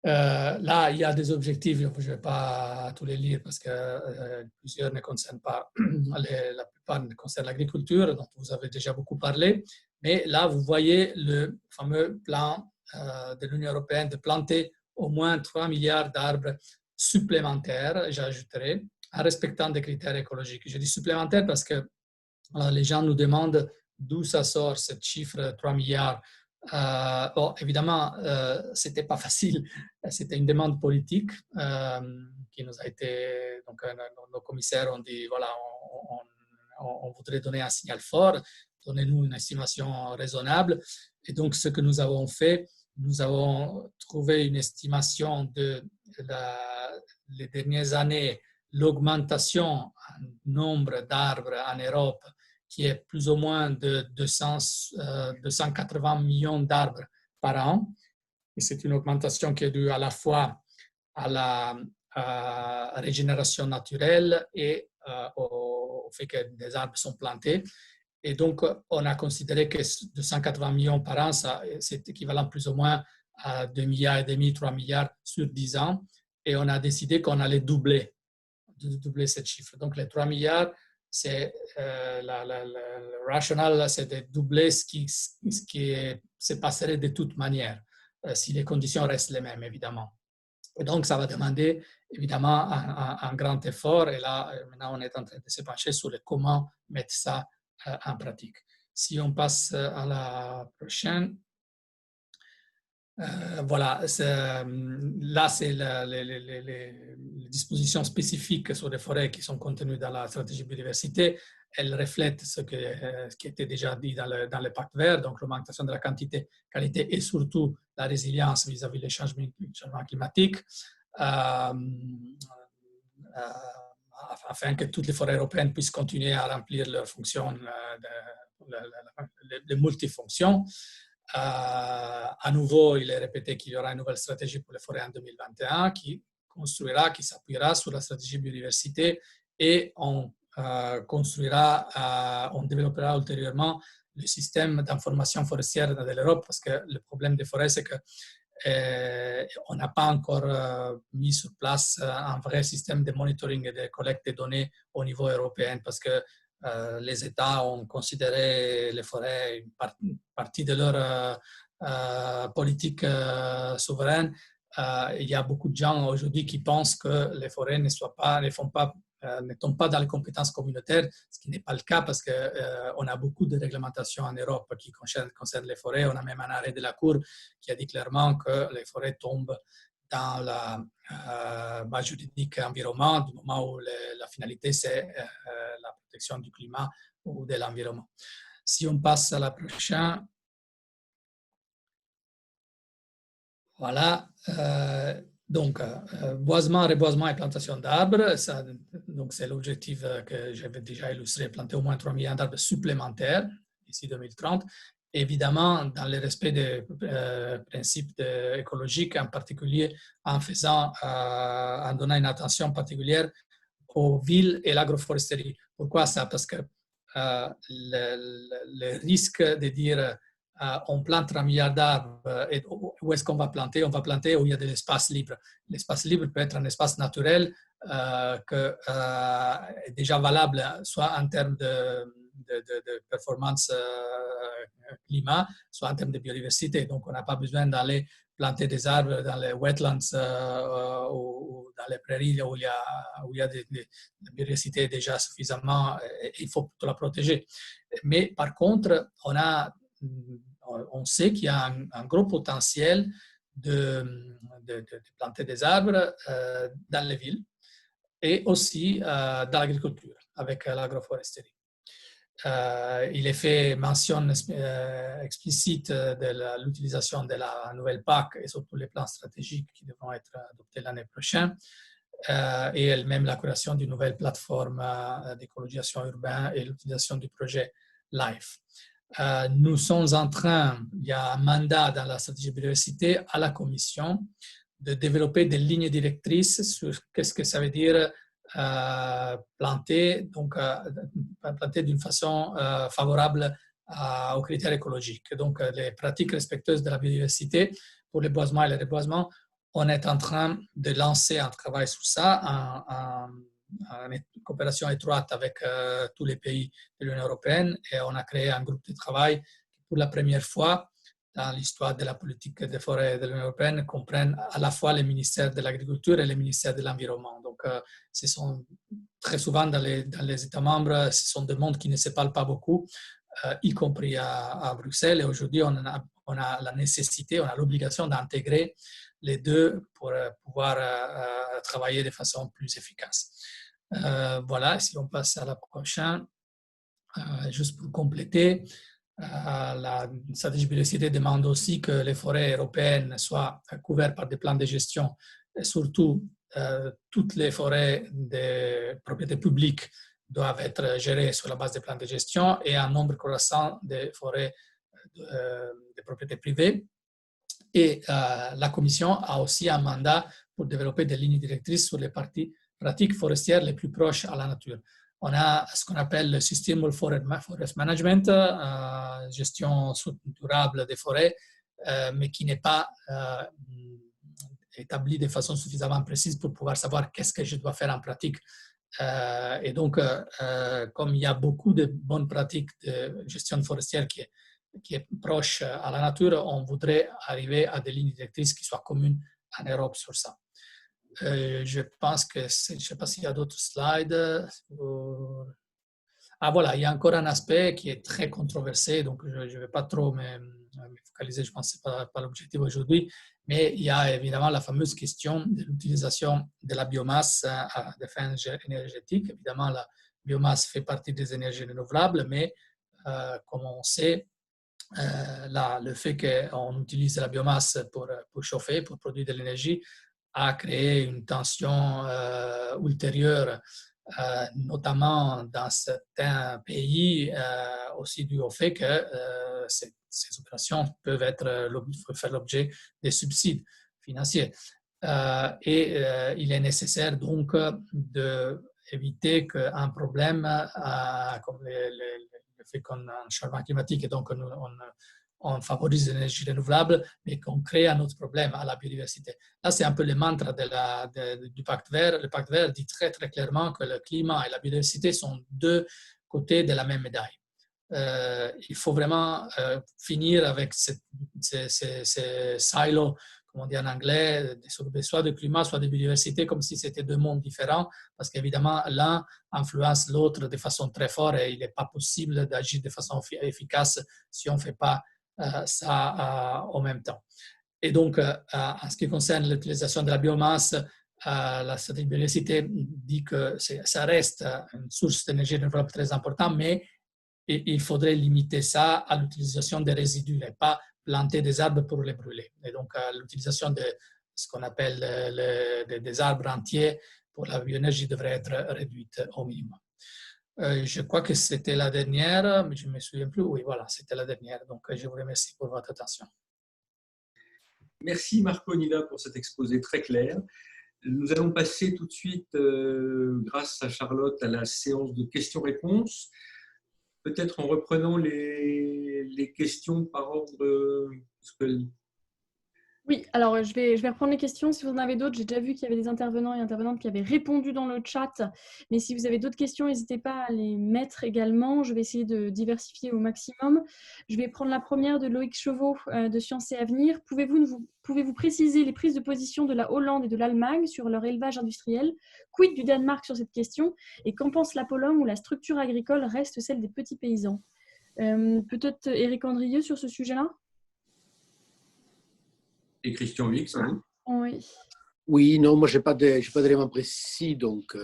là, il y a des objectifs, je ne vais pas tous les lire parce que plusieurs ne concernent pas, la plupart ne concernent l'agriculture, dont vous avez déjà beaucoup parlé, mais là, vous voyez le fameux plan de l'Union européenne de planter au moins 3 milliards d'arbres supplémentaires, j'ajouterai, en respectant des critères écologiques. Je dis supplémentaire parce que les gens nous demandent d'où ça sort, ce chiffre 3 milliards. Bon, évidemment, ce n'était pas facile. C'était une demande politique qui nous a été... Donc, nos commissaires ont dit, voilà, on voudrait donner un signal fort, donnez-nous une estimation raisonnable. Et donc, ce que nous avons fait, nous avons trouvé une estimation de les dernières années, l'augmentation en nombre d'arbres en Europe qui est plus ou moins de 280 millions d'arbres par an. Et c'est une augmentation qui est due à la fois à la régénération naturelle et au fait que des arbres sont plantés. Et donc, on a considéré que 280 millions par an, c'est équivalent plus ou moins à 2,5 milliards, 3 milliards sur 10 ans. Et on a décidé qu'on allait doubler ce chiffre. Donc, les 3 milliards, c'est le rationnel, c'est de doubler ce qui se passerait de toute manière, si les conditions restent les mêmes, évidemment. Et donc, ça va demander, évidemment, un grand effort. Et là, maintenant, on est en train de se pencher sur comment mettre ça en pratique. Si on passe à la prochaine. Voilà, là, c'est les dispositions spécifiques sur les forêts qui sont contenues dans la stratégie biodiversité. Elles reflètent ce qui était déjà dit dans le pacte vert, donc l'augmentation de la qualité et surtout la résilience vis-à-vis des changements climatiques, afin que toutes les forêts européennes puissent continuer à remplir leur fonction de multifonction. À nouveau, il est répété qu'il y aura une nouvelle stratégie pour les forêts en 2021 qui s'appuiera sur la stratégie biodiversité et on développera ultérieurement le système d'information forestière de l'Europe parce que le problème des forêts, c'est qu'on n'a pas encore mis sur place un vrai système de monitoring et de collecte de données au niveau européen parce que les États ont considéré les forêts une partie de leur politique souveraine. Il y a beaucoup de gens aujourd'hui qui pensent que les forêts ne tombent pas dans les compétences communautaires, ce qui n'est pas le cas parce qu'on a beaucoup de réglementations en Europe qui concernent les forêts. On a même un arrêt de la Cour qui a dit clairement que les forêts tombent dans la base juridique environnement, du moment où la finalité, c'est la protection du climat ou de l'environnement. Si on passe à la prochaine. Voilà. Donc, boisement, reboisement et plantation d'arbres. Donc, c'est l'objectif que j'avais déjà illustré, planter au moins 3 millions d'arbres supplémentaires d'ici 2030. Évidemment, dans le respect des principes écologiques, en particulier en donnant une attention particulière aux villes et l'agroforesterie. Pourquoi ça? Parce que le risque de dire on plante 3 milliards d'arbres et où est-ce qu'on va planter? On va planter où il y a de l'espace libre. L'espace libre peut être un espace naturel qui est déjà valable soit en termes de performance climat, soit en termes de biodiversité. Donc, on n'a pas besoin d'aller planter des arbres dans les wetlands ou dans les prairies où il y a de biodiversité déjà suffisamment, il faut la protéger. Mais par contre, on sait qu'il y a un gros potentiel de planter des arbres dans les villes et aussi dans l'agriculture avec l'agroforesterie. Il est fait mention explicite de l'utilisation de la nouvelle PAC et surtout les plans stratégiques qui devront être adoptés l'année prochaine et même la création d'une nouvelle plateforme d'écologisation urbaine et l'utilisation du projet LIFE. Nous sommes en train, il y a un mandat dans la stratégie biodiversité à la Commission de développer des lignes directrices sur qu'est-ce que ça veut dire planter d'une façon favorable aux critères écologiques. Donc, les pratiques respectueuses de la biodiversité pour les boisements et les reboisements, on est en train de lancer un travail sur ça en coopération étroite avec tous les pays de l'Union européenne et on a créé un groupe de travail qui, pour la première fois dans l'histoire de la politique des forêts de l'Union européenne, comprennent à la fois les ministères de l'Agriculture et les ministères de l'Environnement. Donc, ce sont très souvent dans les États membres, ce sont des mondes qui ne se parlent pas beaucoup, y compris à Bruxelles. Et aujourd'hui, on a la nécessité, on a l'obligation d'intégrer les deux pour pouvoir travailler de façon plus efficace. Voilà, si on passe à la prochaine, juste pour compléter, la stratégie biodiversité demande aussi que les forêts européennes soient couvertes par des plans de gestion, et surtout toutes les forêts de propriété publique doivent être gérées sur la base des plans de gestion et un nombre croissant de forêts de propriété privée. Et la Commission a aussi un mandat pour développer des lignes directrices sur les pratiques forestières les plus proches à la nature. On a ce qu'on appelle le Sustainable Forest Management, gestion durable des forêts, mais qui n'est pas établi de façon suffisamment précise pour pouvoir savoir qu'est-ce que je dois faire en pratique. Et donc, comme il y a beaucoup de bonnes pratiques de gestion forestière qui est proche à la nature, on voudrait arriver à des lignes directrices qui soient communes en Europe sur ça. Je pense que, je ne sais pas s'il y a d'autres slides. Ah voilà, il y a encore un aspect qui est très controversé, donc je ne vais pas trop me focaliser, je pense que ce n'est pas l'objectif aujourd'hui, mais il y a évidemment la fameuse question de l'utilisation de la biomasse à des fins énergétiques. Évidemment, la biomasse fait partie des énergies renouvelables, mais comme on sait, le fait qu'on utilise la biomasse pour chauffer, pour produire de l'énergie, a créé une tension ultérieure, notamment dans certains pays, aussi dû au fait que ces opérations peuvent faire l'objet des subsides financiers. Il est nécessaire donc d'éviter qu'un problème comme le fait qu'on a un changement climatique et donc on favorise l'énergie renouvelable, mais qu'on crée un autre problème à la biodiversité. Là, c'est un peu le mantra du Pacte vert. Le Pacte vert dit très, très clairement que le climat et la biodiversité sont deux côtés de la même médaille. Il faut vraiment finir avec ces silos, comme on dit en anglais, soit de climat, soit de biodiversité, comme si c'était deux mondes différents, parce qu'évidemment, l'un influence l'autre de façon très forte et il n'est pas possible d'agir de façon efficace si on ne fait pas ça en même temps. Et donc, en ce qui concerne l'utilisation de la biomasse, la stratégie biodiversité dit que ça reste une source d'énergie renouvelable très importante, mais il faudrait limiter ça à l'utilisation des résidus et pas planter des arbres pour les brûler. Et donc, l'utilisation de ce qu'on appelle des arbres entiers pour la bioénergie devrait être réduite au minimum. Je crois que c'était la dernière, mais je ne me souviens plus. Oui, voilà, c'était la dernière. Donc, je vous remercie pour votre attention. Merci Marco Nina pour cet exposé très clair. Nous allons passer tout de suite, grâce à Charlotte, à la séance de questions-réponses. Peut-être en reprenant les questions par ordre. Oui, alors je vais reprendre les questions. Si vous en avez d'autres, j'ai déjà vu qu'il y avait des intervenants et intervenantes qui avaient répondu dans le chat. Mais si vous avez d'autres questions, n'hésitez pas à les mettre également. Je vais essayer de diversifier au maximum. Je vais prendre la première de Loïc Chevaux de Sciences et Avenir. Pouvez-vous préciser les prises de position de la Hollande et de l'Allemagne sur leur élevage industriel? Quid du Danemark sur cette question? Et qu'en pense la Pologne où la structure agricole reste celle des petits paysans? Peut-être Éric Andrieux sur ce sujet-là? Et Christian Huyghe, sans doute. Oui. Oui, non, moi, je n'ai pas d'éléments précis, donc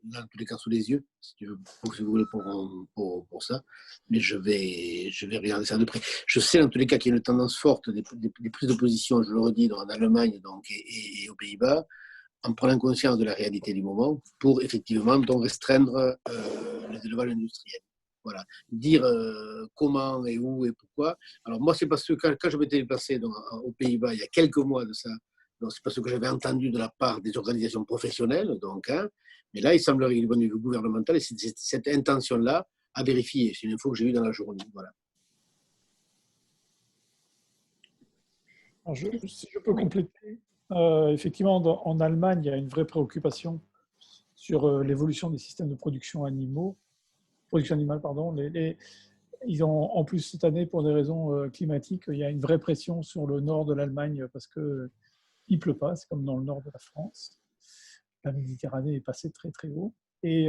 dans tous les cas sous les yeux, si tu veux, si vous voulez, pour ça. Mais je vais regarder ça de près. Je sais, dans tous les cas, qu'il y a une tendance forte des prises de position, je le redis, en Allemagne donc, et aux Pays-Bas, en prenant conscience de la réalité du moment, pour effectivement donc, restreindre les élevages industriels. Voilà. Dire comment et où et pourquoi. Alors moi, c'est parce que quand je m'étais déplacé aux Pays-Bas il y a quelques mois de ça, donc c'est parce que j'avais entendu de la part des organisations professionnelles, donc, mais là, il semblerait du point de vue gouvernemental, et c'est cette intention-là à vérifier. C'est une info que j'ai eue dans la journée. Voilà. Alors si je peux compléter, effectivement, en Allemagne, il y a une vraie préoccupation sur l'évolution des systèmes de production animale. Ils ont, en plus, cette année, pour des raisons climatiques, il y a une vraie pression sur le nord de l'Allemagne parce qu'il ne pleut pas, c'est comme dans le nord de la France. la Méditerranée est passée très très haut. Et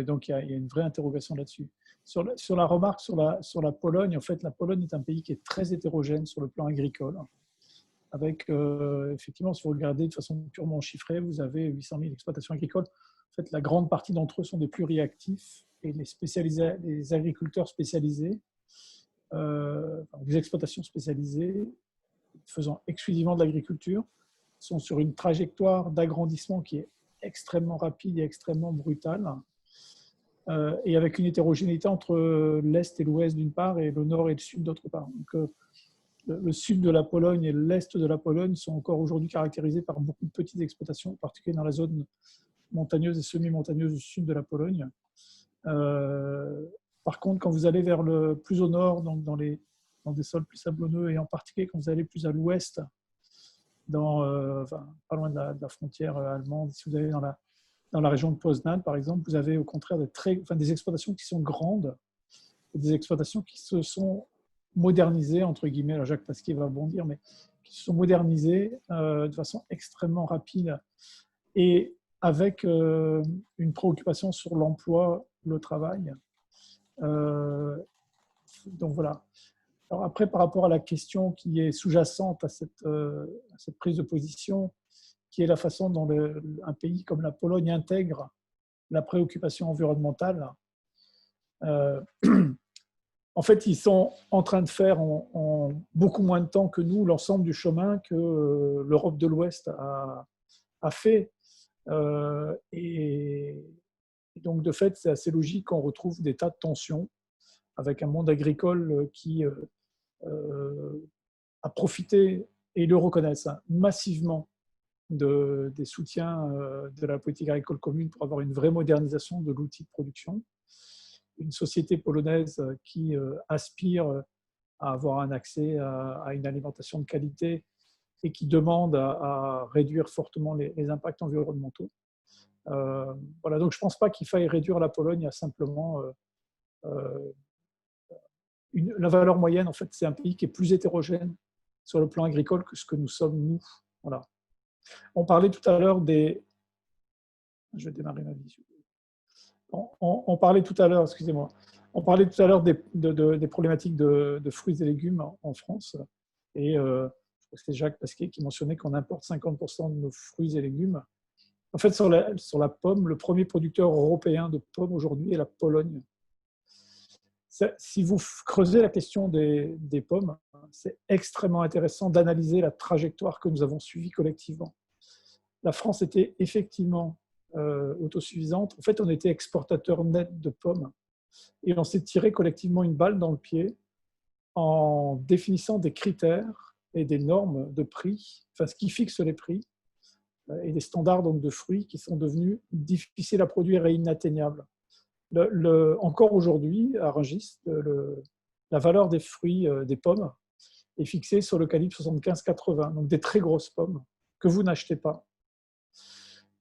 donc il y a une vraie interrogation là-dessus. Sur la remarque sur la Pologne, en fait, la Pologne est un pays qui est très hétérogène sur le plan agricole. Avec, effectivement, si vous regardez de façon purement chiffrée, vous avez 800 000 exploitations agricoles. En fait, la grande partie d'entre eux sont des pluriactifs et les agriculteurs spécialisés, des exploitations spécialisées, faisant exclusivement de l'agriculture, sont sur une trajectoire d'agrandissement qui est extrêmement rapide et extrêmement brutale, et avec une hétérogénéité entre l'Est et l'Ouest d'une part et le Nord et le Sud d'autre part. Donc, le sud de la Pologne et l'est de la Pologne sont encore aujourd'hui caractérisés par beaucoup de petites exploitations, en particulier dans la zone montagneuse et semi-montagneuse du sud de la Pologne. Par contre, quand vous allez vers plus au nord, donc dans des sols plus sablonneux, et en particulier quand vous allez plus à l'ouest, pas loin de la frontière allemande, si vous allez dans la région de Poznan, par exemple, vous avez au contraire des exploitations qui sont grandes, et des exploitations qui se sont modernisées, entre guillemets, alors Jacques Pasquier va bondir, mais qui se sont modernisées de façon extrêmement rapide et avec une préoccupation sur l'emploi, le travail. Donc voilà. Alors après, par rapport à la question qui est sous-jacente à cette prise de position, qui est la façon dont un pays comme la Pologne intègre la préoccupation environnementale, en fait, ils sont en train de faire en beaucoup moins de temps que nous l'ensemble du chemin que l'Europe de l'Ouest a fait. Et donc, de fait, c'est assez logique qu'on retrouve des tas de tensions avec un monde agricole qui a profité, et ils le reconnaissent, massivement des soutiens de la politique agricole commune pour avoir une vraie modernisation de l'outil de production. Une société polonaise qui aspire à avoir un accès à une alimentation de qualité et qui demande à réduire fortement les impacts environnementaux. Voilà, donc je ne pense pas qu'il faille réduire la Pologne à simplement la valeur moyenne. En fait, c'est un pays qui est plus hétérogène sur le plan agricole que ce que nous sommes nous. Voilà. On parlait tout à l'heure des... Je vais démarrer ma vision. On parlait tout à l'heure, excusez-moi, on parlait tout à l'heure des problématiques de fruits et légumes en France. Et je crois que c'était Jacques Pasquier qui mentionnait qu'on importe 50% de nos fruits et légumes. En fait, sur la pomme, le premier producteur européen de pommes aujourd'hui est la Pologne. Si vous creusez la question des pommes, c'est extrêmement intéressant d'analyser la trajectoire que nous avons suivie collectivement. La France était effectivement autosuffisante. En fait, on était exportateur net de pommes et on s'est tiré collectivement une balle dans le pied en définissant des critères et des normes de prix, enfin ce qui fixe les prix et des standards donc de fruits qui sont devenus difficiles à produire et inatteignables. Encore aujourd'hui, à Rungis, la valeur des fruits, des pommes, est fixée sur le calibre 75-80, donc des très grosses pommes que vous n'achetez pas,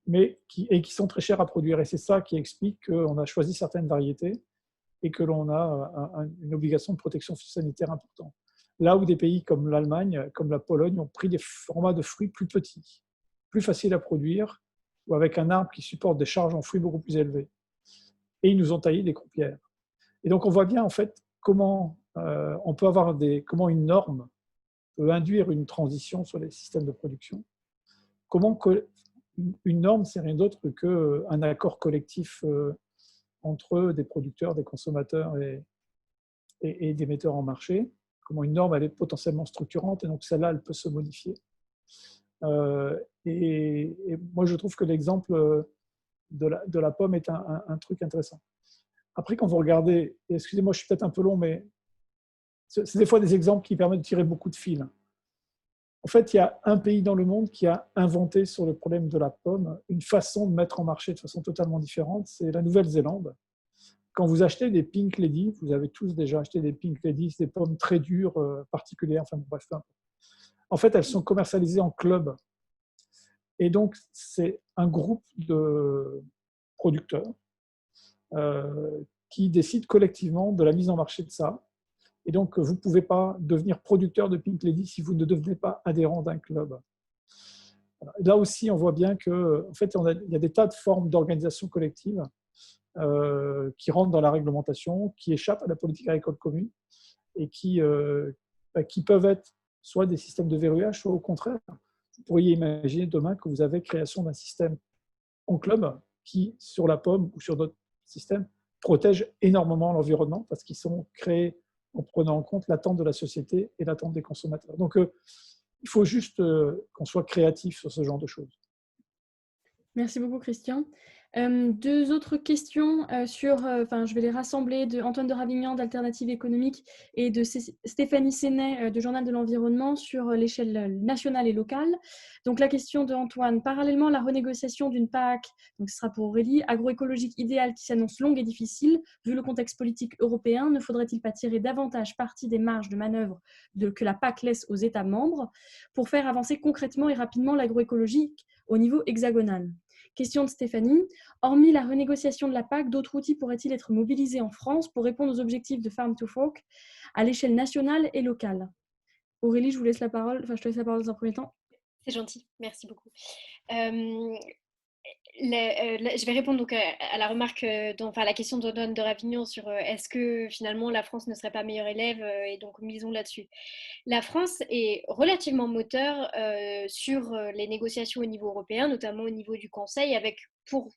mais qui sont très chères à produire. Et c'est ça qui explique qu'on a choisi certaines variétés et que l'on a une obligation de protection sanitaire importante. Là où des pays comme l'Allemagne, comme la Pologne, ont pris des formats de fruits plus petits, plus faciles à produire, ou avec un arbre qui supporte des charges en fruits beaucoup plus élevées. Et ils nous ont taillé des croupières. Et donc on voit bien en fait comment on peut avoir comment une norme peut induire une transition sur les systèmes de production. Comment une norme, c'est rien d'autre qu'un accord collectif entre des producteurs, des consommateurs et des metteurs en marché. Comment une norme, elle est potentiellement structurante et donc celle-là, elle peut se modifier. Et moi, je trouve que l'exemple de la pomme est un truc intéressant. Après, quand vous regardez, excusez-moi, je suis peut-être un peu long, mais c'est des fois des exemples qui permettent de tirer beaucoup de fils. En fait, il y a un pays dans le monde qui a inventé sur le problème de la pomme une façon de mettre en marché de façon totalement différente, c'est la Nouvelle-Zélande. Quand vous achetez des Pink Lady, vous avez tous déjà acheté des Pink Lady, des pommes très dures, particulières, enfin bref. En fait, elles sont commercialisées en club. Et donc, c'est un groupe de producteurs qui décident collectivement de la mise en marché de ça. Et donc, vous ne pouvez pas devenir producteur de Pink Lady si vous ne devenez pas adhérent d'un club. Voilà. Là aussi, on voit bien qu'en fait, il y a des tas de formes d'organisation collective qui rentrent dans la réglementation, qui échappent à la politique agricole commune et qui peuvent être soit des systèmes de verrouillage, soit au contraire, vous pourriez imaginer demain que vous avez création d'un système en club qui, sur la pomme ou sur d'autres systèmes, protège énormément l'environnement parce qu'ils sont créés en prenant en compte l'attente de la société et l'attente des consommateurs. Donc, il faut juste qu'on soit créatif sur ce genre de choses. Merci beaucoup, Christian. Deux autres questions je vais les rassembler, de Antoine de Ravignan d'Alternative économique et de Stéphanie Sénet de Journal de l'environnement sur l'échelle nationale et locale. Donc la question de Antoine, parallèlement à la renégociation d'une PAC, donc ce sera pour Aurélie, agroécologique idéale qui s'annonce longue et difficile, vu le contexte politique européen, ne faudrait-il pas tirer davantage parti des marges de manœuvre que la PAC laisse aux États membres pour faire avancer concrètement et rapidement l'agroécologie au niveau hexagonal? Question de Stéphanie. Hormis la renégociation de la PAC, d'autres outils pourraient-ils être mobilisés en France pour répondre aux objectifs de Farm to Fork à l'échelle nationale et locale? Aurélie, je te laisse la parole dans un premier temps. C'est gentil, merci beaucoup. Je vais répondre donc à la remarque, la question d'Antoine de Ravignan sur est-ce que finalement la France ne serait pas meilleure élève et donc misons là-dessus. La France est relativement moteur sur les négociations au niveau européen, notamment au niveau du Conseil, avec pour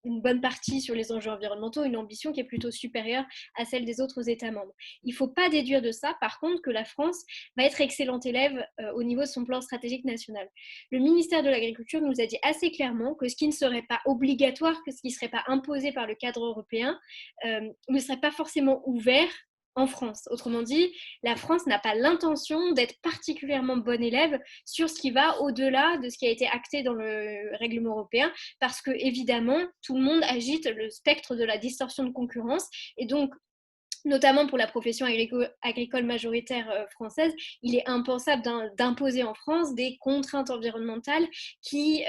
une bonne partie sur les enjeux environnementaux, une ambition qui est plutôt supérieure à celle des autres États membres. Il ne faut pas déduire de ça, par contre, que la France va être excellente élève au niveau de son plan stratégique national. Le ministère de l'Agriculture nous a dit assez clairement que ce qui ne serait pas obligatoire, que ce qui ne serait pas imposé par le cadre européen, ne serait pas forcément ouvert en France. Autrement dit, la France n'a pas l'intention d'être particulièrement bonne élève sur ce qui va au-delà de ce qui a été acté dans le règlement européen, parce que évidemment, tout le monde agite le spectre de la distorsion de concurrence, et donc notamment pour la profession agricole majoritaire française, il est impensable d'imposer en France des contraintes environnementales qui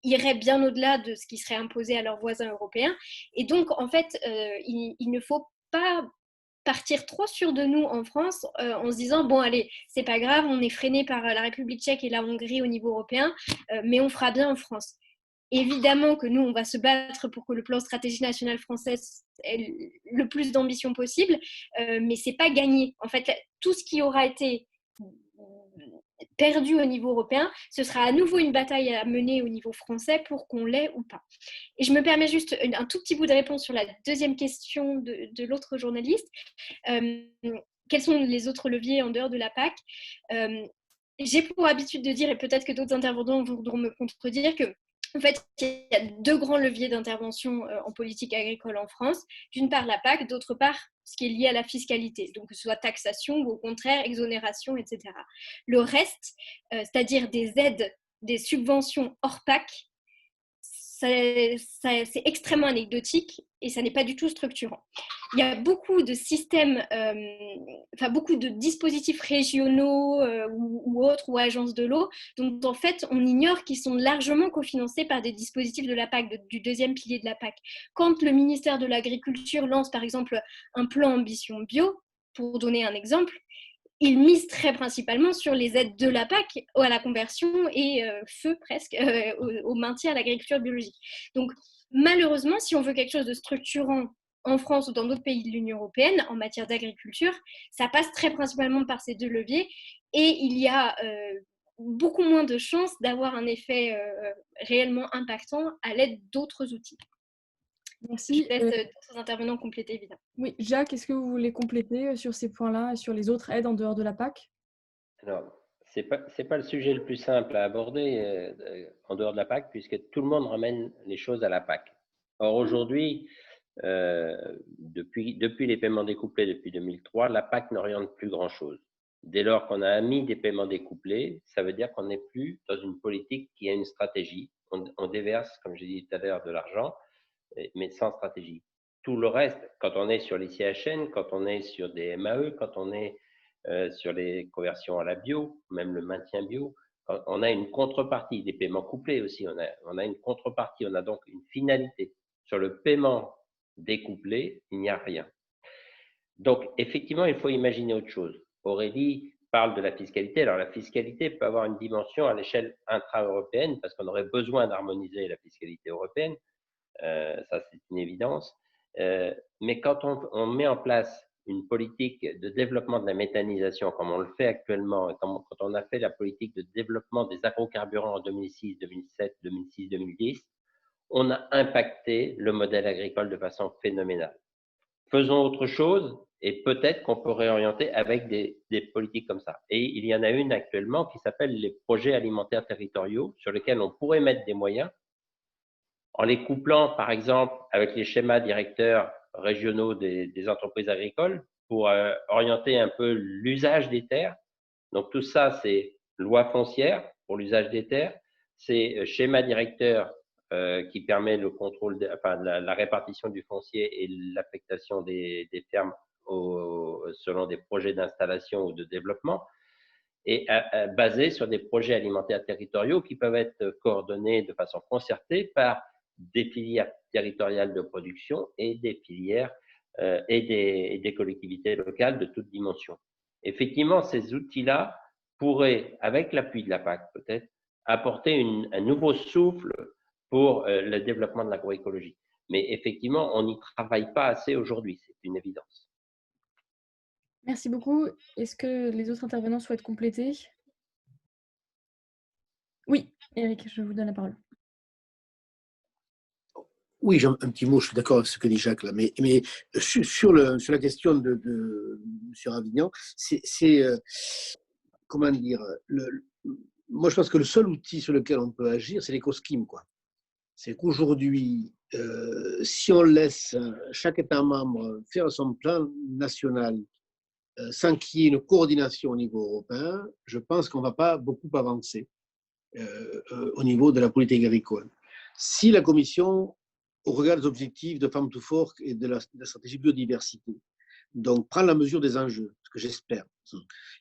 iraient bien au-delà de ce qui serait imposé à leurs voisins européens. Et donc, en fait, il ne faut pas partir trop sûr de nous en France en se disant bon allez c'est pas grave, on est freiné par la République tchèque et la Hongrie au niveau européen, mais on fera bien en France. Évidemment que nous on va se battre pour que le plan stratégie nationale français ait le plus d'ambition possible, mais c'est pas gagné. En fait, tout ce qui aura été perdu au niveau européen, ce sera à nouveau une bataille à mener au niveau français pour qu'on l'ait ou pas. Et je me permets juste un tout petit bout de réponse sur la deuxième question de l'autre journaliste. Quels sont les autres leviers en dehors de la PAC? J'ai pour habitude de dire, et peut-être que d'autres intervenants voudront me contredire, que en fait, il y a deux grands leviers d'intervention en politique agricole en France. D'une part, la PAC, d'autre part, ce qui est lié à la fiscalité, donc que ce soit taxation ou au contraire exonération, etc. Le reste, c'est-à-dire des aides, des subventions hors PAC, c'est extrêmement anecdotique et ça n'est pas du tout structurant. Il y a beaucoup de systèmes, beaucoup de dispositifs régionaux ou autres, ou agences de l'eau, dont en fait on ignore qu'ils sont largement cofinancés par des dispositifs de la PAC, du deuxième pilier de la PAC. Quand le ministère de l'Agriculture lance par exemple un plan ambition bio, pour donner un exemple, il mise très principalement sur les aides de la PAC à la conversion et feu presque au maintien à l'agriculture biologique. Donc malheureusement, si on veut quelque chose de structurant en France ou dans d'autres pays de l'Union européenne en matière d'agriculture, ça passe très principalement par ces deux leviers et il y a beaucoup moins de chances d'avoir un effet réellement impactant à l'aide d'autres outils. Merci. Je laisse d'autres intervenants compléter, évidemment. Oui, Jacques, est-ce que vous voulez compléter sur ces points-là et sur les autres aides en dehors de la PAC? Alors, ce n'est pas le sujet le plus simple à aborder en dehors de la PAC, puisque tout le monde ramène les choses à la PAC. Or, aujourd'hui, depuis les paiements découplés depuis 2003, la PAC n'oriente plus grand-chose. Dès lors qu'on a mis des paiements découplés, ça veut dire qu'on n'est plus dans une politique qui a une stratégie. On déverse, comme j'ai dit tout à l'heure, de l'argent, mais sans stratégie. Tout le reste, quand on est sur les CHN, quand on est sur des MAE, quand on est sur les conversions à la bio, même le maintien bio, on a une contrepartie, des paiements couplés aussi, on a une contrepartie, on a donc une finalité. Sur le paiement découplé, il n'y a rien. Donc, effectivement, il faut imaginer autre chose. Aurélie parle de la fiscalité. Alors, la fiscalité peut avoir une dimension à l'échelle intra-européenne parce qu'on aurait besoin d'harmoniser la fiscalité européenne. Ça, c'est une évidence. Mais quand on met en place une politique de développement de la méthanisation, comme on le fait actuellement, et quand on a fait la politique de développement des agrocarburants en 2006, 2007, 2006, 2010, on a impacté le modèle agricole de façon phénoménale. Faisons autre chose et peut-être qu'on peut réorienter avec des politiques comme ça. Et il y en a une actuellement qui s'appelle les projets alimentaires territoriaux, sur lesquels on pourrait mettre des moyens en les couplant, par exemple, avec les schémas directeurs régionaux des entreprises agricoles pour orienter un peu l'usage des terres. Donc, tout ça, c'est loi foncière pour l'usage des terres, c'est schéma directeur qui permet le contrôle, la répartition du foncier et l'affectation des fermes selon des projets d'installation ou de développement, et basé sur des projets alimentaires territoriaux qui peuvent être coordonnés de façon concertée par des filières territoriales de production et des filières et des collectivités locales de toutes dimensions. Effectivement, ces outils-là pourraient, avec l'appui de la PAC peut-être, apporter un nouveau souffle pour le développement de l'agroécologie. Mais effectivement, on n'y travaille pas assez aujourd'hui, c'est une évidence. Merci beaucoup. Est-ce que les autres intervenants souhaitent compléter? Oui, Eric, je vous donne la parole. Oui, j'ai un petit mot, je suis d'accord avec ce que dit Jacques là, mais sur la question de M. Ravignan, comment dire, moi je pense que le seul outil sur lequel on peut agir, c'est l'éco-scheme, quoi. C'est qu'aujourd'hui, si on laisse chaque État membre faire son plan national sans qu'il y ait une coordination au niveau européen, je pense qu'on ne va pas beaucoup avancer au niveau de la politique agricole. Si la Commission, au regard des objectifs de Farm to Fork et de la stratégie biodiversité, donc prend la mesure des enjeux, ce que j'espère,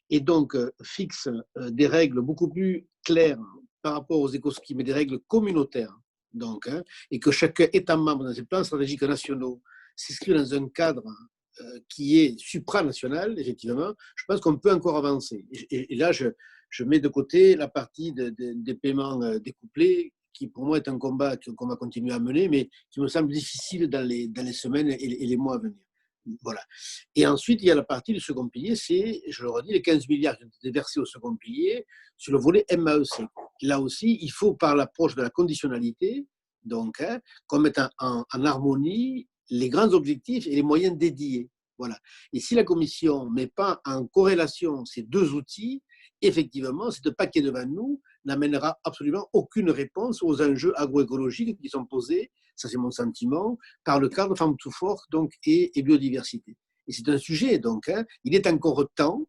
et donc fixe des règles beaucoup plus claires par rapport aux éco-schemes et des règles communautaires, donc, et que chaque État membre dans ses plans stratégiques nationaux s'inscrit dans un cadre qui est supranational, effectivement, je pense qu'on peut encore avancer. Et là, je mets de côté la partie des paiements découplés, qui pour moi est un combat qu'on va continuer à mener, mais qui me semble difficile dans les semaines et les mois à venir. Voilà. Et ensuite, il y a la partie du second pilier, c'est, je le redis, les 15 milliards qui ont été versés au second pilier sur le volet MAEC. Là aussi, il faut, par l'approche de la conditionnalité, donc, qu'on mette en harmonie les grands objectifs et les moyens dédiés. Voilà. Et si la Commission ne met pas en corrélation ces deux outils, effectivement, ce paquet devant nous n'amènera absolument aucune réponse aux enjeux agroécologiques qui sont posés, ça c'est mon sentiment, par le cadre Farm to Fork donc, et biodiversité. Et c'est un sujet, donc, il est encore temps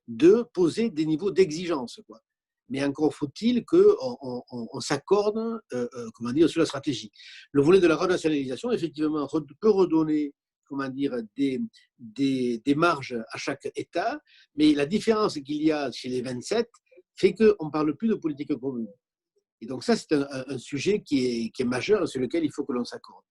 de poser des niveaux d'exigence, quoi. Mais encore faut-il qu'on s'accorde comment dire, sur la stratégie. Le volet de la renationalisation, effectivement, peut redonner comment dire, des marges à chaque État, mais la différence qu'il y a chez les 27 fait qu'on ne parle plus de politique commune. Et donc ça, c'est un sujet qui est majeur et sur lequel il faut que l'on s'accorde.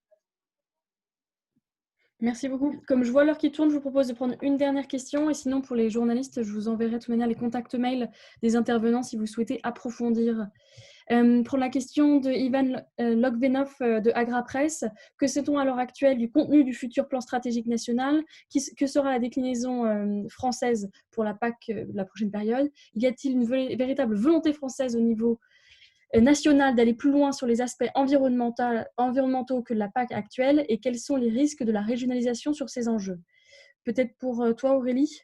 Merci beaucoup. Comme je vois l'heure qui tourne, je vous propose de prendre une dernière question. Et sinon, pour les journalistes, je vous enverrai de toute manière les contacts mails des intervenants si vous souhaitez approfondir. Pour la question de Ivan Logvenov de Agrapresse, que sait-on à l'heure actuelle du contenu du futur plan stratégique national? Que sera la déclinaison française pour la PAC de la prochaine période? Y a-t-il une véritable volonté française au niveau national d'aller plus loin sur les aspects environnementaux que la PAC actuelle, et quels sont les risques de la régionalisation sur ces enjeux? Peut-être pour toi, Aurélie?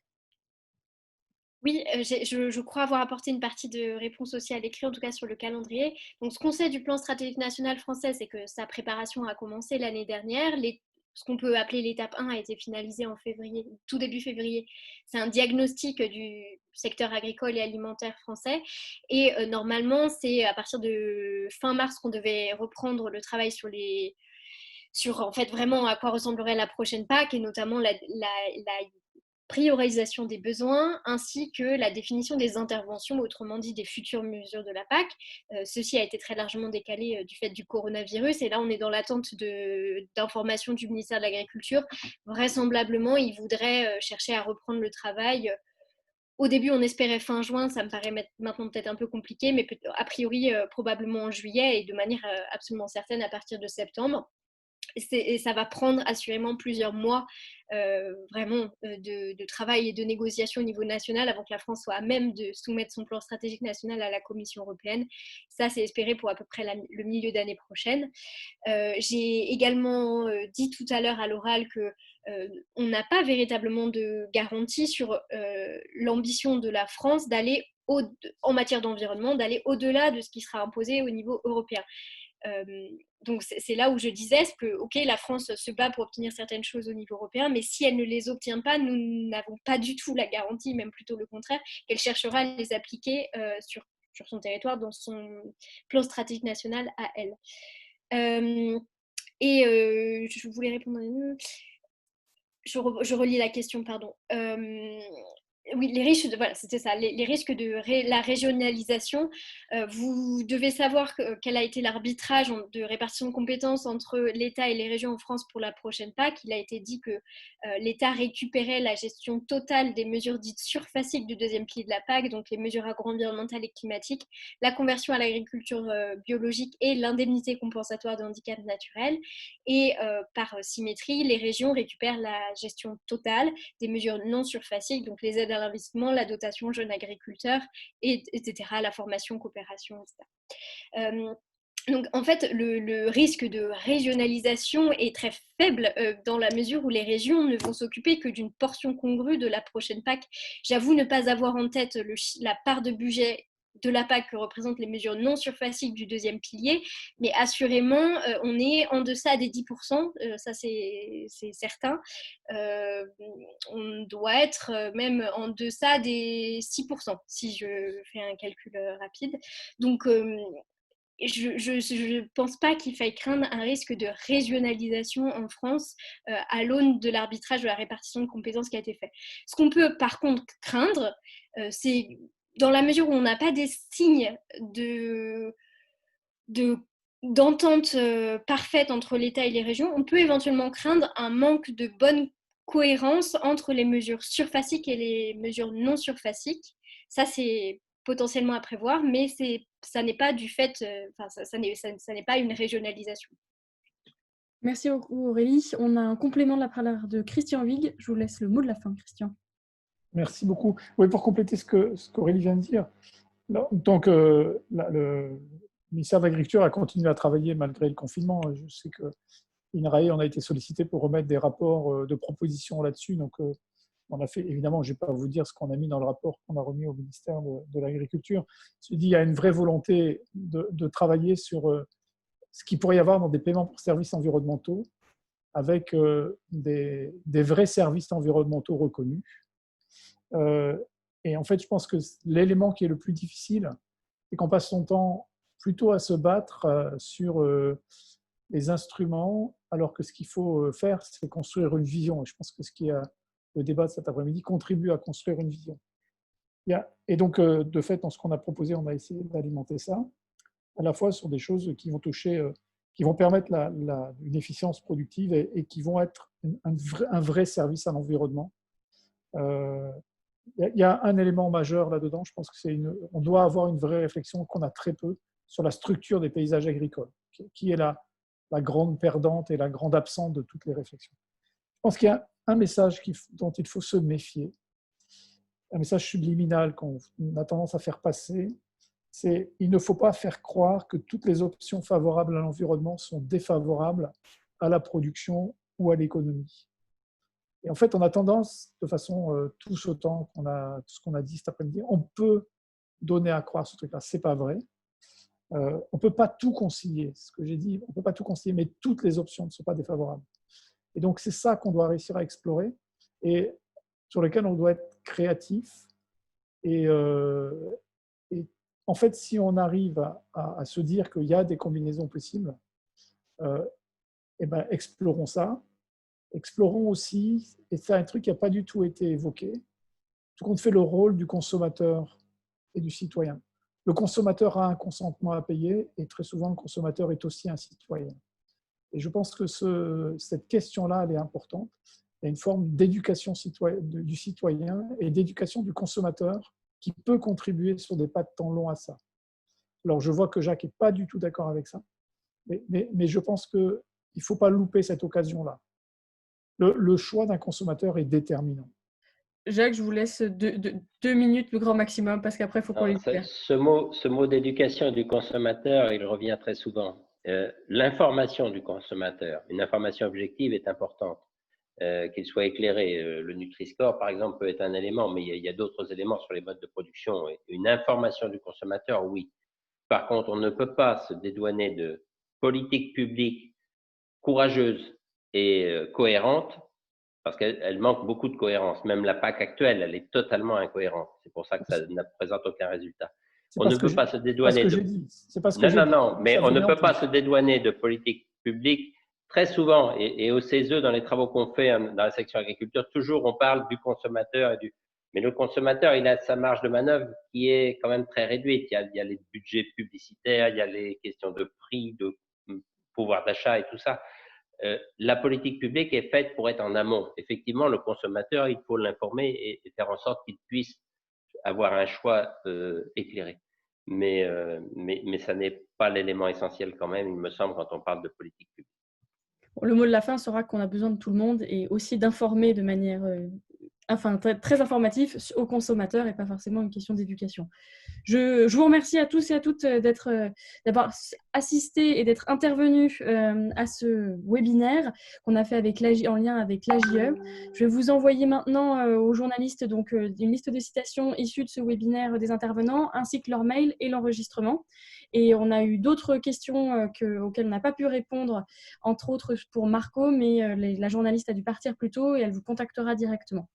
Oui, je crois avoir apporté une partie de réponse aussi à l'écrit, en tout cas sur le calendrier. Donc, ce qu'on sait du plan stratégique national français, c'est que sa préparation a commencé l'année dernière. Ce qu'on peut appeler l'étape 1 a été finalisée en février, tout début février. C'est un diagnostic du secteur agricole et alimentaire français. Et normalement, c'est à partir de fin mars qu'on devait reprendre le travail sur en fait vraiment à quoi ressemblerait la prochaine PAC, et notamment la priorisation des besoins ainsi que la définition des interventions, autrement dit des futures mesures de la PAC. Ceci a été très largement décalé du fait du coronavirus, et là on est dans l'attente d'informations du ministère de l'Agriculture. Vraisemblablement, il voudrait chercher à reprendre le travail Au début, on espérait fin juin, ça me paraît maintenant peut-être un peu compliqué, mais a priori, probablement en juillet et de manière absolument certaine à partir de septembre. Et ça va prendre assurément plusieurs mois vraiment de travail et de négociation au niveau national avant que la France soit à même de soumettre son plan stratégique national à la Commission européenne. Ça, c'est espéré pour à peu près le milieu d'année prochaine. J'ai également dit tout à l'heure à l'oral que on n'a pas véritablement de garantie sur l'ambition de la France d'aller en matière d'environnement, d'aller au-delà de ce qui sera imposé au niveau européen. Donc c'est là où je disais que ok, la France se bat pour obtenir certaines choses au niveau européen, mais si elle ne les obtient pas, nous n'avons pas du tout la garantie, même plutôt le contraire, qu'elle cherchera à les appliquer sur son territoire, dans son plan stratégique national à elle. Je voulais répondre. Je relis la question, pardon. Oui, les risques, voilà, c'était ça, les risques de la régionalisation. Vous devez savoir quel a été l'arbitrage de répartition de compétences entre l'État et les régions en France pour la prochaine PAC. Il a été dit que l'État récupérait la gestion totale des mesures dites surfaciques du deuxième pilier de la PAC, donc les mesures agro-environnementales et climatiques, la conversion à l'agriculture biologique et l'indemnité compensatoire de handicap naturel. Et par symétrie, les régions récupèrent la gestion totale des mesures non surfaciques, donc les aides à l'investissement, la dotation jeunes agriculteurs, etc., la formation, coopération, etc. Donc, en fait, le risque de régionalisation est très faible dans la mesure où les régions ne vont s'occuper que d'une portion congrue de la prochaine PAC. J'avoue ne pas avoir en tête la part de budget de la PAC que représentent les mesures non surfaciques du deuxième pilier, mais assurément, on est en deçà des 10%, ça c'est certain. On doit être même en deçà des 6%, si je fais un calcul rapide. Donc, je ne pense pas qu'il faille craindre un risque de régionalisation en France à l'aune de l'arbitrage de la répartition de compétences qui a été fait. Ce qu'on peut par contre craindre, c'est dans la mesure où on n'a pas des signes d'entente parfaite entre l'État et les régions, on peut éventuellement craindre un manque de bonne cohérence entre les mesures surfaciques et les mesures non surfaciques. Ça, c'est potentiellement à prévoir, mais ça n'est pas du fait, ça n'est pas une régionalisation. Merci beaucoup Aurélie. On a un complément de la part de Christian Huyghe. Je vous laisse le mot de la fin, Christian. Merci beaucoup. Oui, pour compléter ce qu'Aurélie vient de dire, donc le ministère de l'Agriculture a continué à travailler malgré le confinement. Je sais que INRAE, on a été sollicité pour remettre des rapports de propositions là-dessus. Donc, on a fait, évidemment, je ne vais pas vous dire ce qu'on a mis dans le rapport qu'on a remis au ministère de l'Agriculture. Je dis, il y a une vraie volonté de travailler sur ce qu'il pourrait y avoir dans des paiements pour services environnementaux, avec des vrais services environnementaux reconnus. Et en fait, je pense que l'élément qui est le plus difficile, c'est qu'on passe son temps plutôt à se battre sur les instruments, alors que ce qu'il faut faire, c'est construire une vision. Et je pense que le débat de cet après-midi contribue à construire une vision. Et donc, de fait, dans ce qu'on a proposé, on a essayé d'alimenter ça, à la fois sur des choses qui vont toucher, qui vont permettre une efficience productive et qui vont être un vrai service à l'environnement. Il y a un élément majeur là-dedans, je pense on doit avoir une vraie réflexion qu'on a très peu sur la structure des paysages agricoles, qui est la grande perdante et la grande absente de toutes les réflexions. Je pense qu'il y a un message dont il faut se méfier, un message subliminal qu'on a tendance à faire passer, c'est il ne faut pas faire croire que toutes les options favorables à l'environnement sont défavorables à la production ou à l'économie. Et en fait, on a tendance, de façon tous autant tout ce qu'on a dit cet après-midi, on peut donner à croire ce truc-là. Ce n'est pas vrai. On ne peut pas tout concilier. Ce que j'ai dit, on ne peut pas tout concilier, mais toutes les options ne sont pas défavorables. Et donc, c'est ça qu'on doit réussir à explorer et sur lequel on doit être créatif. Et en fait, si on arrive à se dire qu'il y a des combinaisons possibles, et ben, explorons ça. Explorons aussi, et c'est un truc qui n'a pas du tout été évoqué, tout compte fait le rôle du consommateur et du citoyen. Le consommateur a un consentement à payer et très souvent le consommateur est aussi un citoyen. Et je pense que cette question-là, elle est importante. il y a une forme d'éducation du citoyen et d'éducation du consommateur qui peut contribuer sur des pas de temps longs à ça. Alors, je vois que Jacques n'est pas du tout d'accord avec ça, mais je pense qu'il ne faut pas louper cette occasion-là. Le choix d'un consommateur est déterminant. Jacques, je vous laisse 2 minutes le grand maximum parce qu'après, il faut qu'on les libère. Ce mot d'éducation du consommateur, il revient très souvent. L'information du consommateur, une information objective est importante, qu'il soit éclairé. Le Nutri-Score, par exemple, peut être un élément, mais il y a d'autres éléments sur les modes de production. Une information du consommateur, oui. Par contre, on ne peut pas se dédouaner de politiques publiques courageuses et cohérentes, parce qu'elle manque beaucoup de cohérence. Même la PAC actuelle, elle est totalement incohérente. C'est pour ça que ça ne présente aucun résultat. On ne peut pas se dédouaner de... Non, mais on ne peut pas se dédouaner de politique publique. Très souvent, et au CESE, dans les travaux qu'on fait dans la section agriculture, toujours on parle du consommateur mais le consommateur, il a sa marge de manœuvre qui est quand même très réduite. Il y a les budgets publicitaires, il y a les questions de prix, de pouvoir d'achat et tout ça. La politique publique est faite pour être en amont. Effectivement, le consommateur, il faut l'informer et faire en sorte qu'il puisse avoir un choix éclairé. Mais ça n'est pas l'élément essentiel quand même, il me semble, quand on parle de politique publique. Le mot de la fin sera qu'on a besoin de tout le monde et aussi d'informer de manière très informatif aux consommateurs et pas forcément une question d'éducation. Je vous remercie à tous et à toutes d'avoir assisté et d'être intervenus à ce webinaire qu'on a fait en lien avec l'AJE. Je vais vous envoyer maintenant aux journalistes donc, une liste de citations issues de ce webinaire des intervenants, ainsi que leur mail et l'enregistrement. Et on a eu d'autres questions auxquelles on n'a pas pu répondre, entre autres pour Marco, mais la journaliste a dû partir plus tôt et elle vous contactera directement.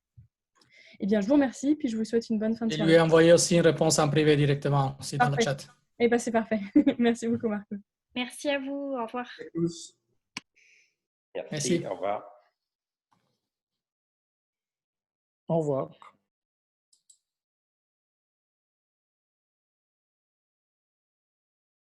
Eh bien, je vous remercie, puis je vous souhaite une bonne fin de soirée. Je lui ai envoyé aussi une réponse en privé directement, aussi dans le chat. Eh bien, c'est parfait. Merci beaucoup, Marco. Merci à vous. Au revoir. Merci. Au revoir. Au revoir.